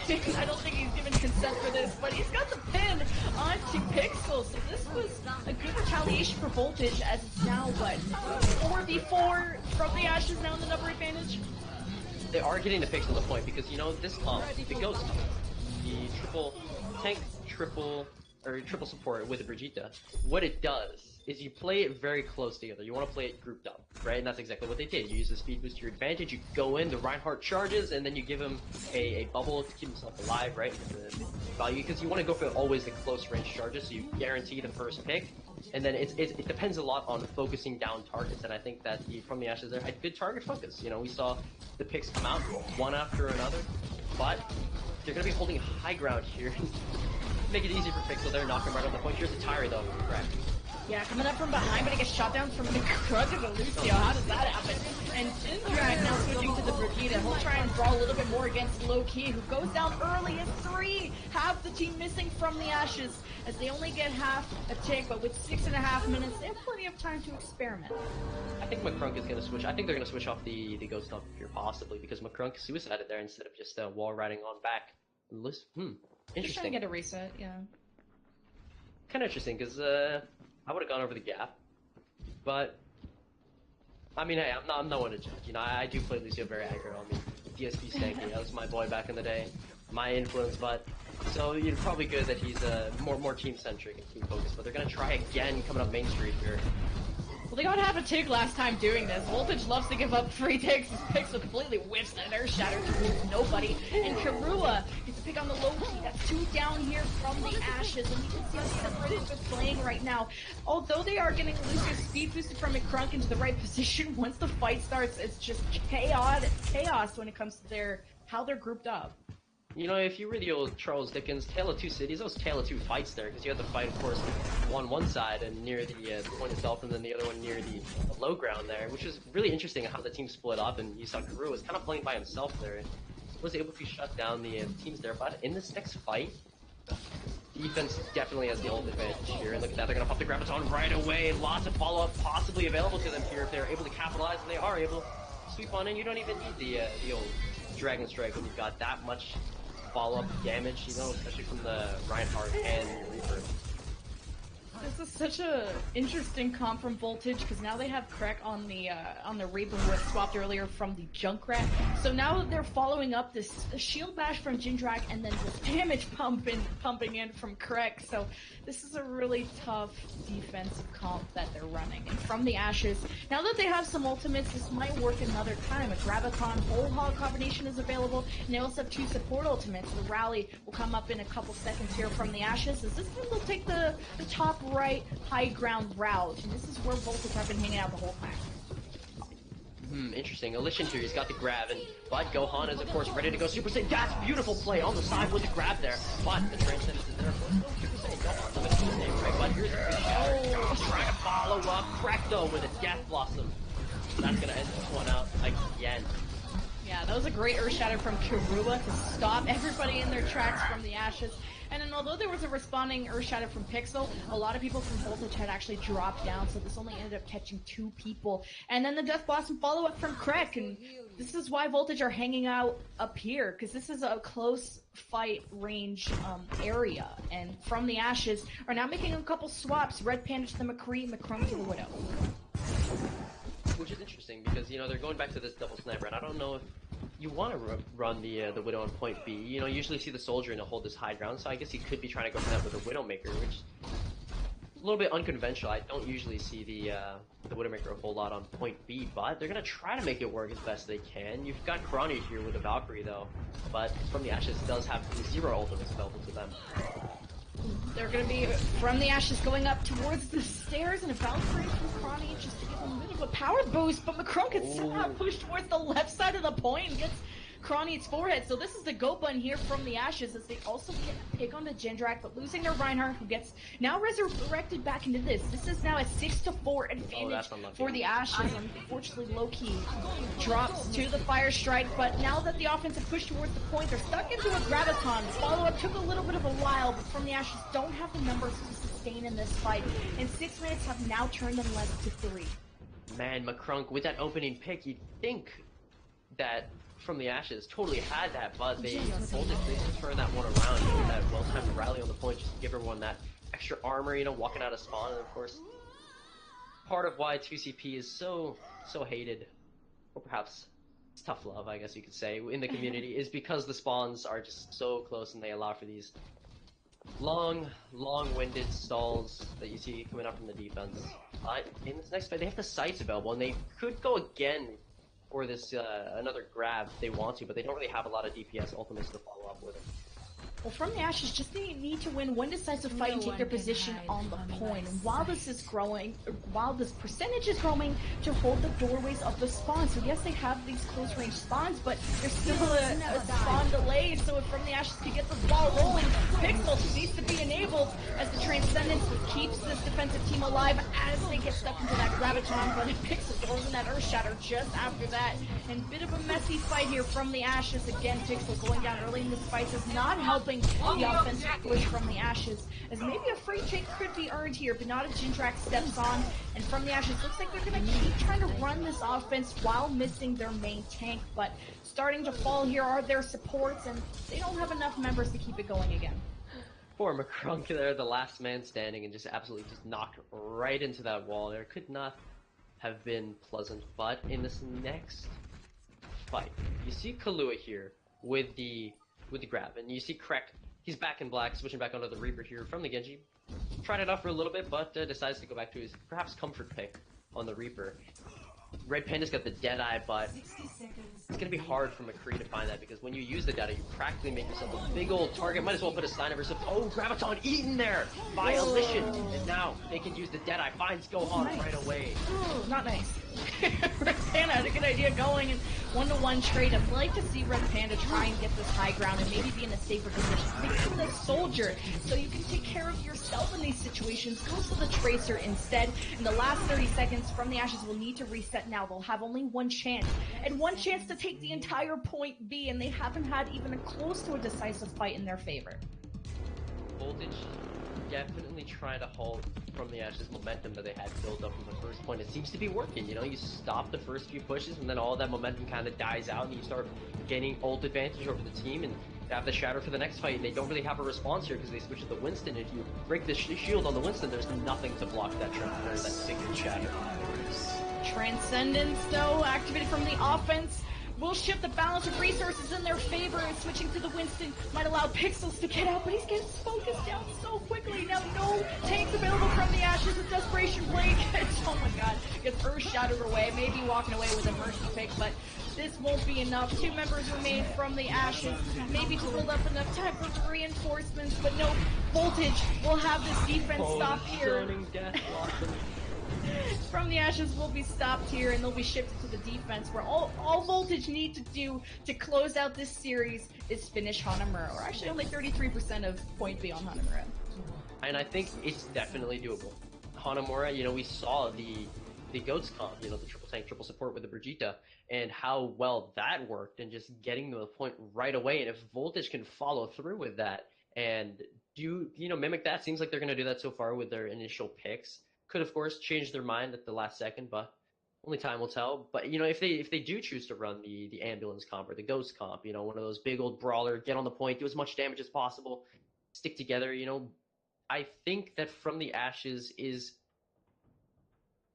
I don't think he's given consent for this, but he's got the pin onto Pixel, so this was a good retaliation for Voltage, as it's now, what, 4v4 From the Ashes now in the number advantage? They are getting the Pixel to point, because, you know, this comp, the Ghost, the triple tank, triple or triple support with a Brigitte, what it does is you play it very close together. You want to play it grouped up, right? And that's exactly what they did. You use the speed boost to your advantage, you go in, the Reinhardt charges, and then you give him a bubble to keep himself alive, right? The value, because you want to go for always the close range charges, so you guarantee the first pick. And then it depends a lot on focusing down targets, and I think that From the Ashes there had good target focus. You know, we saw the picks come out one after another, but they're going to be holding high ground here. Make it easy for Pixel there, knock him right on the point. Here's the Tyre though, correct. Yeah, coming up from behind, but he gets shot down from the crutch of Lucio. How does that happen? And Jindrak now switching to the Brigitte. He'll try and brawl a little bit more against Low-Key, who goes down early at 3. Half the team missing from the Ashes, as they only get half a tick, but with 6.5 minutes, they have plenty of time to experiment. I think McCrunk is going to switch. I think they're going to switch off the Ghost Dump here, possibly, because McCrunk suicided there instead of just wall riding on back. Interesting. Just trying to get a reset, yeah. Kind of interesting, because I would have gone over the gap, but I mean, hey, I'm not one to judge. You know, I do play Lucio very aggro on me. DSP Stanky, that was my boy back in the day, my influence. But so you're probably good that he's more team centric and team focused. But they're gonna try again coming up Main Street here. Well, they got half a tick last time doing this. Voltage loves to give up free ticks. This Pixel completely whiffs that Earth Shatter to nobody. And Karua gets to pick on the low key. That's 2 down here from the Ashes. And you can see how separated they're playing right now. Although they are getting Lucius speed boosted from McCrunk into the right position, once the fight starts, it's just chaos when it comes to how they're grouped up. You know, if you were the old Charles Dickens, Tale of Two Cities, those Tale of Two fights there, because you had the fight, of course, one side and near the point itself, and then the other one near the low ground there, which is really interesting how the team split up, and you saw Karua was kind of playing by himself there, and was able to shut down the teams there, but in this next fight, defense definitely has the ultimate advantage here, and look at that, they're going to pop the Graviton right away, lots of follow-up possibly available to them here if they're able to capitalize, and they are able to sweep on in. You don't even need the old Dragon Strike when you've got that much follow-up damage, you know, especially from the Reinhardt and the Reaper. This is such a interesting comp from Voltage, because now they have Krek on the Reaper, who was swapped earlier from the Junkrat. So now they're following up this shield bash from Jindrak and then this damage pumping in from Krek. So this is a really tough defensive comp that they're running. And from the Ashes, now that they have some ultimates, this might work another time. A Graviton Whole Hog combination is available, and they also have 2 support ultimates. The Rally will come up in a couple seconds here from the Ashes, as this one will take the top right high ground route, and this is where Voltage have been hanging out the whole time. Interesting. Elishan here, he's got the grab, and but Gohan is of course ready to go Super Saiyan. That's beautiful play on the side with the grab there, but the transcendence is there for Super Saiyan Gohan. Look at the name, right? But here's the trying to follow up, Krek though with a Death Blossom. That's gonna end this one out again. Yeah, that was a great Earth Shatter from Karua to stop everybody in their tracks from the Ashes. And then although there was a responding Earth Shatter from Pixel, a lot of people from Voltage had actually dropped down, so this only ended up catching 2 people. And then the Death Blossom follow-up from Krek, and this is why Voltage are hanging out up here, because this is a close fight range area. And from the Ashes are now making a couple swaps, Red Panda to the McCree, McCrunk to the Widow. Which is interesting, because, you know, they're going back to this double sniper, and I don't know if you want to run the Widow on point B. You know, you usually see the Soldier and hold this high ground, so I guess he could be trying to go for that with the Widowmaker, which is a little bit unconventional. I don't usually see the Widowmaker a whole lot on point B, but they're going to try to make it work as best they can. You've got Krani here with a Valkyrie, though, but From the Ashes does have 0 ultimates available to them. They're going to be from the Ashes going up towards the stairs, and a Valkyrie from Krani just to give them a bit of a power boost, but McCrunk gets somehow pushed towards the left side of the point and gets Krani its forehead. So this is the go button here from the Ashes, as they also get a pick on the Jindrak, but losing their Reinhardt, who gets now resurrected back into this. This is now a 6-4 advantage for the Ashes. Unfortunately, Low-Key drops to the Fire Strike, but now that the offensive push towards the point, they're stuck into a Graviton. The follow-up took a little bit of a while, but from the Ashes don't have the numbers to sustain in this fight, and 6 minutes have now turned them left to 3. Man, McCrunk, with that opening pick, you'd think that From the Ashes totally had that, but they turned that one around, you know, that well-timed rally on the point just to give everyone that extra armor, you know, walking out of spawn, and of course, part of why 2CP is so hated, or perhaps it's tough love, I guess you could say, in the community, is because the spawns are just so close and they allow for these long-winded stalls that you see coming up from the defense. In this next fight, they have the sights available, and they could go again for this another grab if they want to, but they don't really have a lot of DPS ultimates to follow up with it. Well, from the Ashes, just they need to win one decisive fight and take their position on the point. And while this is growing, while this percentage is growing to hold the doorways of the spawn. So yes, they have these close range spawns, but there's still a spawn delay. So if from the Ashes can get the ball rolling, Pixel needs to be enabled as the Transcendence keeps this defensive team alive as they get stuck into that Graviton. But Pixel throws in that Earth Shatter just after that. And bit of a messy fight here from the Ashes. Again, Pixel going down early in this fight is not helping the offensive push from the Ashes, as maybe a free take could be earned here, but not as Jindrak steps on, and from the Ashes, looks like they're going to keep trying to run this offense while missing their main tank, but starting to fall here are their supports, and they don't have enough members to keep it going again. Poor McCrunk there, the last man standing, and just absolutely just knocked right into that wall there. Could not have been pleasant, but in this next fight, you see Kahlua here with the grab, and you see Krek, he's back in black, switching back onto the Reaper here from the Genji. Tried it out for a little bit, but decides to go back to his perhaps comfort pick on the Reaper. Red Panda's got the Deadeye, but it's gonna be hard for McCree to find that, because when you use the Deadeye, you practically make yourself a big old target. Might as well put a sign of yourself. Oh, Graviton eaten there by Elision, and now they can use the Deadeye. Finds Gohan right away. Not nice. Red Panda had a good idea going and one-to-one trade. I'd like to see Red Panda try and get this high ground and maybe be in a safer position. Become the soldier so you can take care of yourself in these situations. Go to the Tracer instead. In the last 30 seconds from the Ashes will need to reset now. They'll have only one chance. And one chance to take the entire point B, and they haven't had even a close to a decisive fight in their favor. Voltage definitely trying to halt from the Ashes momentum that they had built up from the first point. It seems to be working, you know, you stop the first few pushes and then all that momentum kind of dies out and you start gaining ult advantage over the team, and they have the Shatter for the next fight. They don't really have a response here because they switch to the Winston. If you break the shield on the Winston, there's nothing to block that that second Shatter. Transcendence, though, activated from the offense, will shift the balance of resources in their favor, and switching to the Winston might allow Pixels to get out, but he's getting focused down so quickly. Now no tanks available from the Ashes. A desperation play gets, oh my god, gets Earth Shattered away, maybe walking away with a mercy pick, but this won't be enough. Two members remain from the Ashes, maybe to build up enough time for reinforcements, but no, Voltage will have this defense stopped here. From the Ashes will be stopped here, and they'll be shifted to the defense, where all Voltage need to do to close out this series is finish Hanamura, or actually only 33% of point B on Hanamura. And I think it's definitely doable. Hanamura, you know, we saw the Goats comp, you know, the triple tank, triple support with the Brigitte, and how well that worked, and just getting to the point right away. And if Voltage can follow through with that and mimic that, seems like they're going to do that so far with their initial picks. Could, of course, change their mind at the last second, but only time will tell. But, you know, if they do choose to run the ambulance comp or the ghost comp, you know, one of those big old brawler, get on the point, do as much damage as possible, stick together, you know, I think that From the Ashes is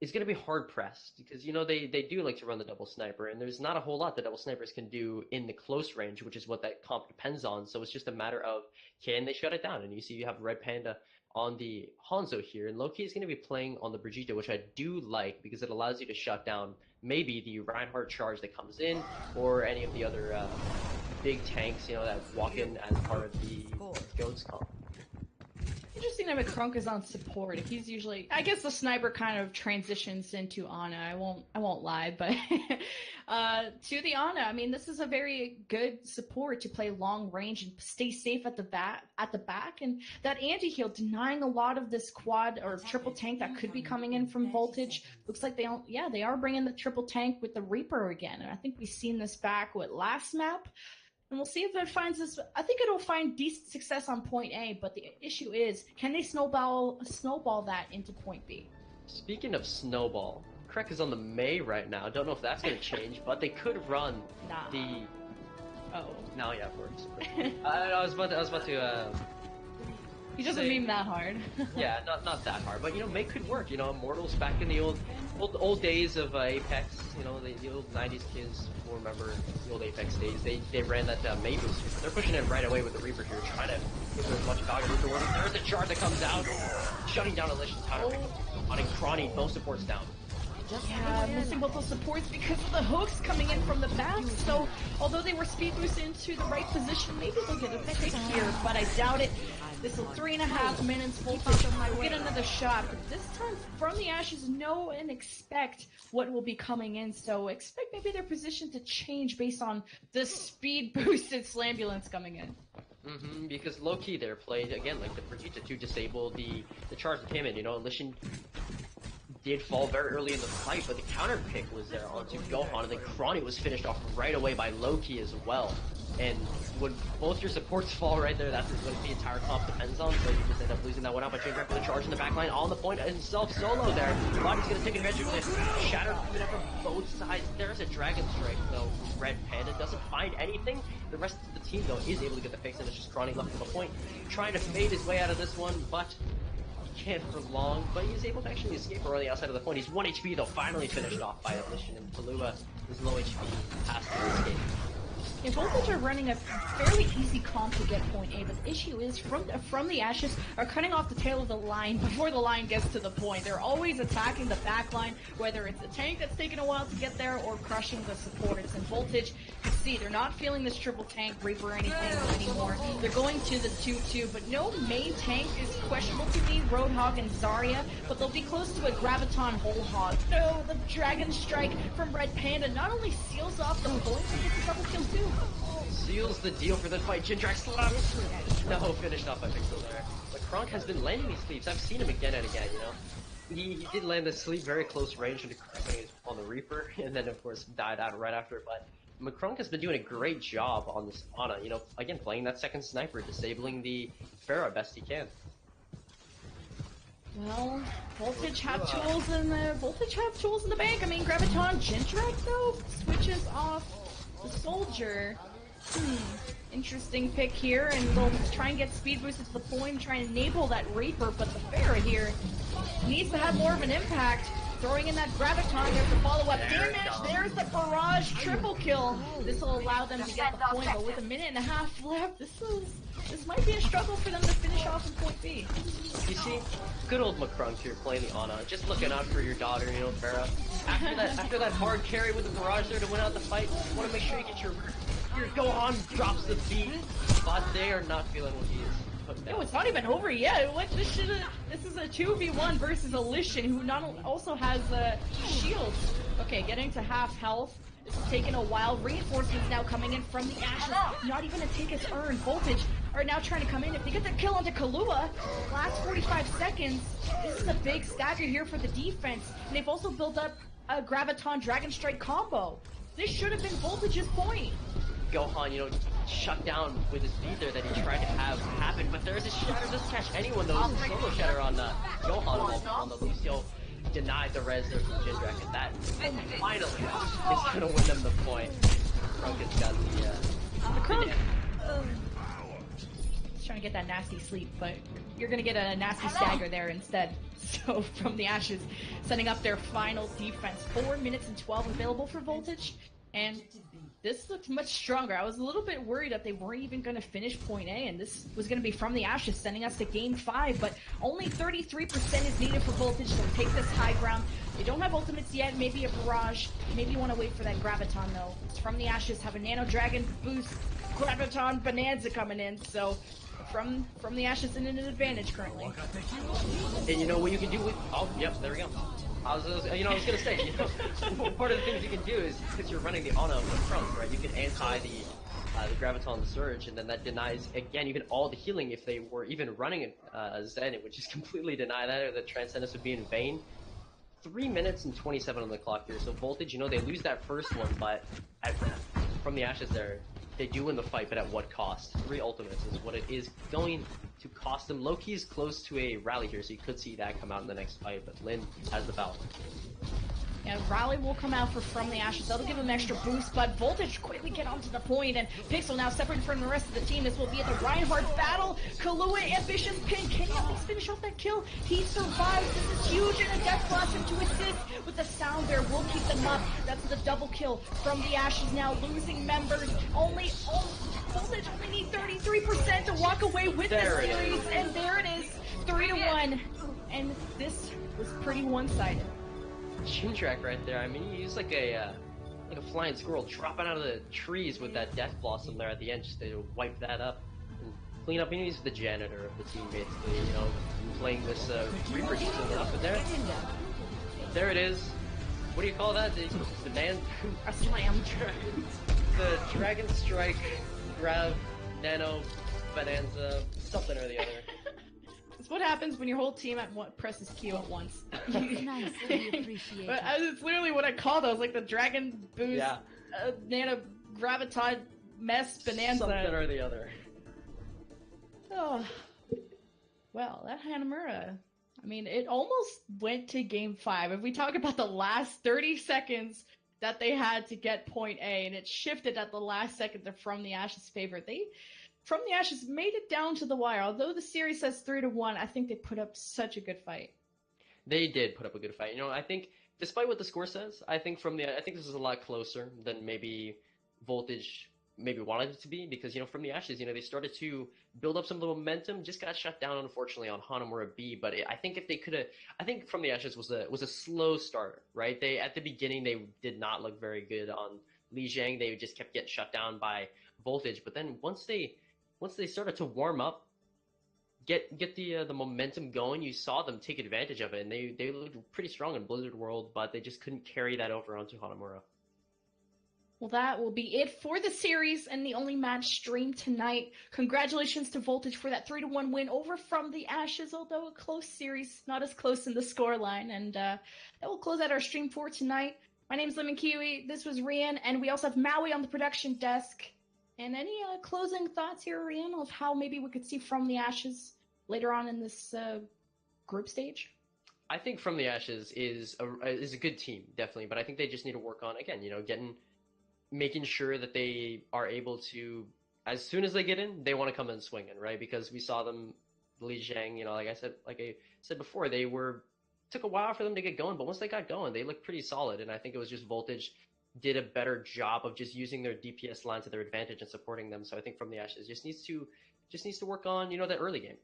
going to be hard pressed, because, you know, they do like to run the double sniper, and there's not a whole lot the double snipers can do in the close range, which is what that comp depends on. So it's just a matter of, can they shut it down? And you have Red Panda on the Hanzo here, and Loki is going to be playing on the Brigitte, which I do like because it allows you to shut down maybe the Reinhardt charge that comes in, or any of the other big tanks, you know, that walk in as part of the Goats comp. Interesting that McCrunk is on support. He's usually, I guess the sniper kind of transitions into Ana. I won't lie, but to the Ana, I mean, this is a very good support to play long range and stay safe at the back, and that anti-heal denying a lot of this quad or triple tank that could be coming in from Voltage. Looks like they are bringing the triple tank with the Reaper again, and I think we've seen this back with last map. And we'll see if it finds this. I think it'll find decent success on point A, but the issue is, can they snowball that into point B? Speaking of snowball, Krek is on the Mei right now. Don't know if that's going to change, but they could run the. Oh. No, yeah, of course. I was about to. He doesn't Same. meme that hard. Yeah, not that hard, but you know, Make could work. You know, Immortals back in the old days of Apex. You know, the old '90s kids will remember the old Apex days. They ran that May boost. They're pushing it right away with the Reaper here, trying to give her as much value as the world. There's a shard that comes out, shutting down Alicia's counter pick. On a Crawny, both supports down. Yeah, missing both those supports because of the hooks coming in from the back. So, although they were speed boosted into the right position, maybe they'll get a pick here, but I doubt it. This is 3.5 minutes. Voltage will get another shot, but this time from the Ashes, know and expect what will be coming in. So, expect maybe their position to change based on the speed boosted Slambulance coming in. Because low key they're played again like the Brigitte to disable the charge that came in. You know, Alishin did fall very early in the fight, but the counter pick was there onto Gohan, and then Crawny was finished off right away by Loki as well. And when both your supports fall right there, that's what the entire comp depends on, so you just end up losing that one out by Chain with a charge in the backline on the point himself solo there. Loki's gonna take advantage of this. Shatter coming up from both sides. There's a Dragon Strike though. Red Panda doesn't find anything. The rest of the team though is able to get the fix, and it's just Crawny left on the point, trying to fade his way out of this one, but can't for long, but he's able to actually escape around the outside of the point. He's 1 HP though, finally finished off by Alishin, and Palua is low HP past the escape. Yeah, Voltage are running a fairly easy comp to get point A, but the issue is from the Ashes are cutting off the tail of the line before the line gets to the point. They're always attacking the back line, whether it's a tank that's taking a while to get there or crushing the supports. And Voltage, you see, they're not feeling this triple tank Reaper or anything anymore. They're going to the 2-2, but no main tank is questionable to me, Roadhog and Zarya, but they'll be close to a Graviton Whole Hog. No, the Dragon Strike from Red Panda not only seals off the point, but gets a double kill too. Seals the deal for the fight. Jindrak slaps. No, finished off by Pixel there. But Kronk has been landing these sleeps. I've seen him again and again, you know. He did land the sleep very close range on the Reaper, and then of course died out right after. But McCrunk has been doing a great job on this Ana, you know, again playing that second sniper, disabling the Pharah best he can. Well, Voltage have tools in the bank. I mean, Graviton Jindrak though switches off the Soldier. Interesting pick here, and they'll try and get speed boosted to the point, try and enable that Reaper, but the Pharah here needs to have more of an impact. Throwing in that Graviton, there's the follow-up damage, there's the barrage triple kill. This will allow them to get the point, but with 1.5 minutes left, this might be a struggle for them to finish off in point B. You see, good old McCrunk here playing the Ana, just looking out for your daughter, you know, Pharah. After that hard carry with the barrage there to win out the fight, you want to make sure you get your Gohan drops the beat, but they are not feeling what he is putting down. No, it's not even over yet. This is a 2v1 versus Alishin, who also has shields. Okay, getting to half health. This is taking a while. Reinforcements now coming in from the Ashes. Not even a ticket's earned. Voltage are now trying to come in. If they get the kill onto Kalua, last 45 seconds, this is a big stagger here for the defense. And they've also built up a Graviton Dragon Strike combo. This should have been Voltage's point. Gohan, you know, shut down with his beat there that he tried to have happen, but there's a shatter, doesn't catch anyone though. It's a solo shatter on Gohan on the Lucio. Denied the res there from Jindrak, and that finally is gonna win them the point. Krunk has got the Krunk he's trying to get that nasty sleep, but you're gonna get a nasty stagger there instead. So from the Ashes, setting up their final defense. 4 minutes and 12 available for Voltage, and this looked much stronger. I was a little bit worried that they weren't even going to finish point A, and this was going to be from the Ashes, sending us to game 5, but only 33% is needed for Voltage to take this high ground. They don't have ultimates yet, maybe a barrage. Maybe you want to wait for that Graviton, though. It's from the Ashes, have a Nano Dragon boost, Graviton Bonanza coming in, so from the Ashes in an advantage currently. And you know what you can do with... Oh, yep, there we go. I was gonna say, you know, part of the things you can do is, because you're running the Ana with Krunk, right, you can anti the Graviton Surge, and then that denies, again, even all the healing if they were even running a Zen, it would just completely deny that, or the Transcendence would be in vain. 3 minutes and 27 on the clock here, so Voltage, you know, they lose that first one, but from the Ashes there, they do win the fight, but at what cost? 3 ultimates is what it is going to cost them. Loki is close to a rally here, so you could see that come out in the next fight, but Lin has the belt. Yeah, And Rally will come out from the Ashes. That'll give him an extra boost, but Voltage quickly get onto the point, and Pixel now separated from the rest of the team. This will be at the Reinhardt battle. Kahlua, ambitious pin. Can he at least finish off that kill? He survives. This is huge, and a Death Blast to assist with the sound there. Will keep them up. That's the double kill from the Ashes now. Losing members. Voltage only need 33% to walk away with the series, and there it is, 3-1. And this was pretty one-sided. Chin track right there. I mean, he used like a flying squirrel dropping out of the trees with that Death Blossom there at the end just to wipe that up and clean up. He's the janitor of the team, basically, you know, playing this Reaper just enough. But there it is. What do you call that? The band? A slam. The Dragon Strike, Grab, Nano, Bonanza, something or the other. It's what happens when your whole team presses Q at once. Nicely appreciated. But it's literally what I called those, like the Dragon Boost, Nano, Graviton, Mess, Bonanza. Something or the other. Oh. Well, that Hanamura, I mean, it almost went to game 5. If we talk about the last 30 seconds that they had to get point A, and it shifted at the last second to From the Ashes' favor. From the Ashes made it down to the wire. Although the series says 3-1, I think they put up such a good fight. They did put up a good fight. You know, I think, despite what the score says, I think this is a lot closer than maybe Voltage maybe wanted it to be, because, you know, From the Ashes, you know, they started to build up some little momentum, just got shut down, unfortunately, on Hanamura B, but I think if they could have, I think From the Ashes was a slow start, right? At the beginning, they did not look very good on Li Jiang. They just kept getting shut down by Voltage, but then once they started to warm up, get the momentum going, you saw them take advantage of it, and they looked pretty strong in Blizzard World, but they just couldn't carry that over onto Hanamura. Well, that will be it for the series and the only match streamed tonight. Congratulations to Voltage for that 3-1 win over From the Ashes, although a close series, not as close in the scoreline. And that will close out our stream for tonight. My name's Lemon Kiwi, this was Rian, and we also have Maui on the production desk. And any closing thoughts here, Rian, of how maybe we could see From the Ashes later on in this group stage? I think From the Ashes is a good team, definitely, but I think they just need to work on, again, you know, making sure that they are able to, as soon as they get in, they want to come in swinging, right? Because we saw them, Li Jiang, you know, like I said before, took a while for them to get going, but once they got going, they looked pretty solid, and I think it was just Voltage did a better job of just using their DPS line to their advantage and supporting them. So I think From the Ashes just needs to work on, you know, that early game.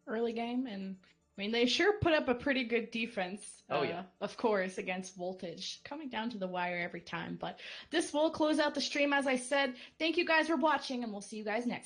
Early game, and I mean, they sure put up a pretty good defense, of course, against Voltage, coming down to the wire every time. But this will close out the stream, as I said. Thank you guys for watching, and we'll see you guys next time.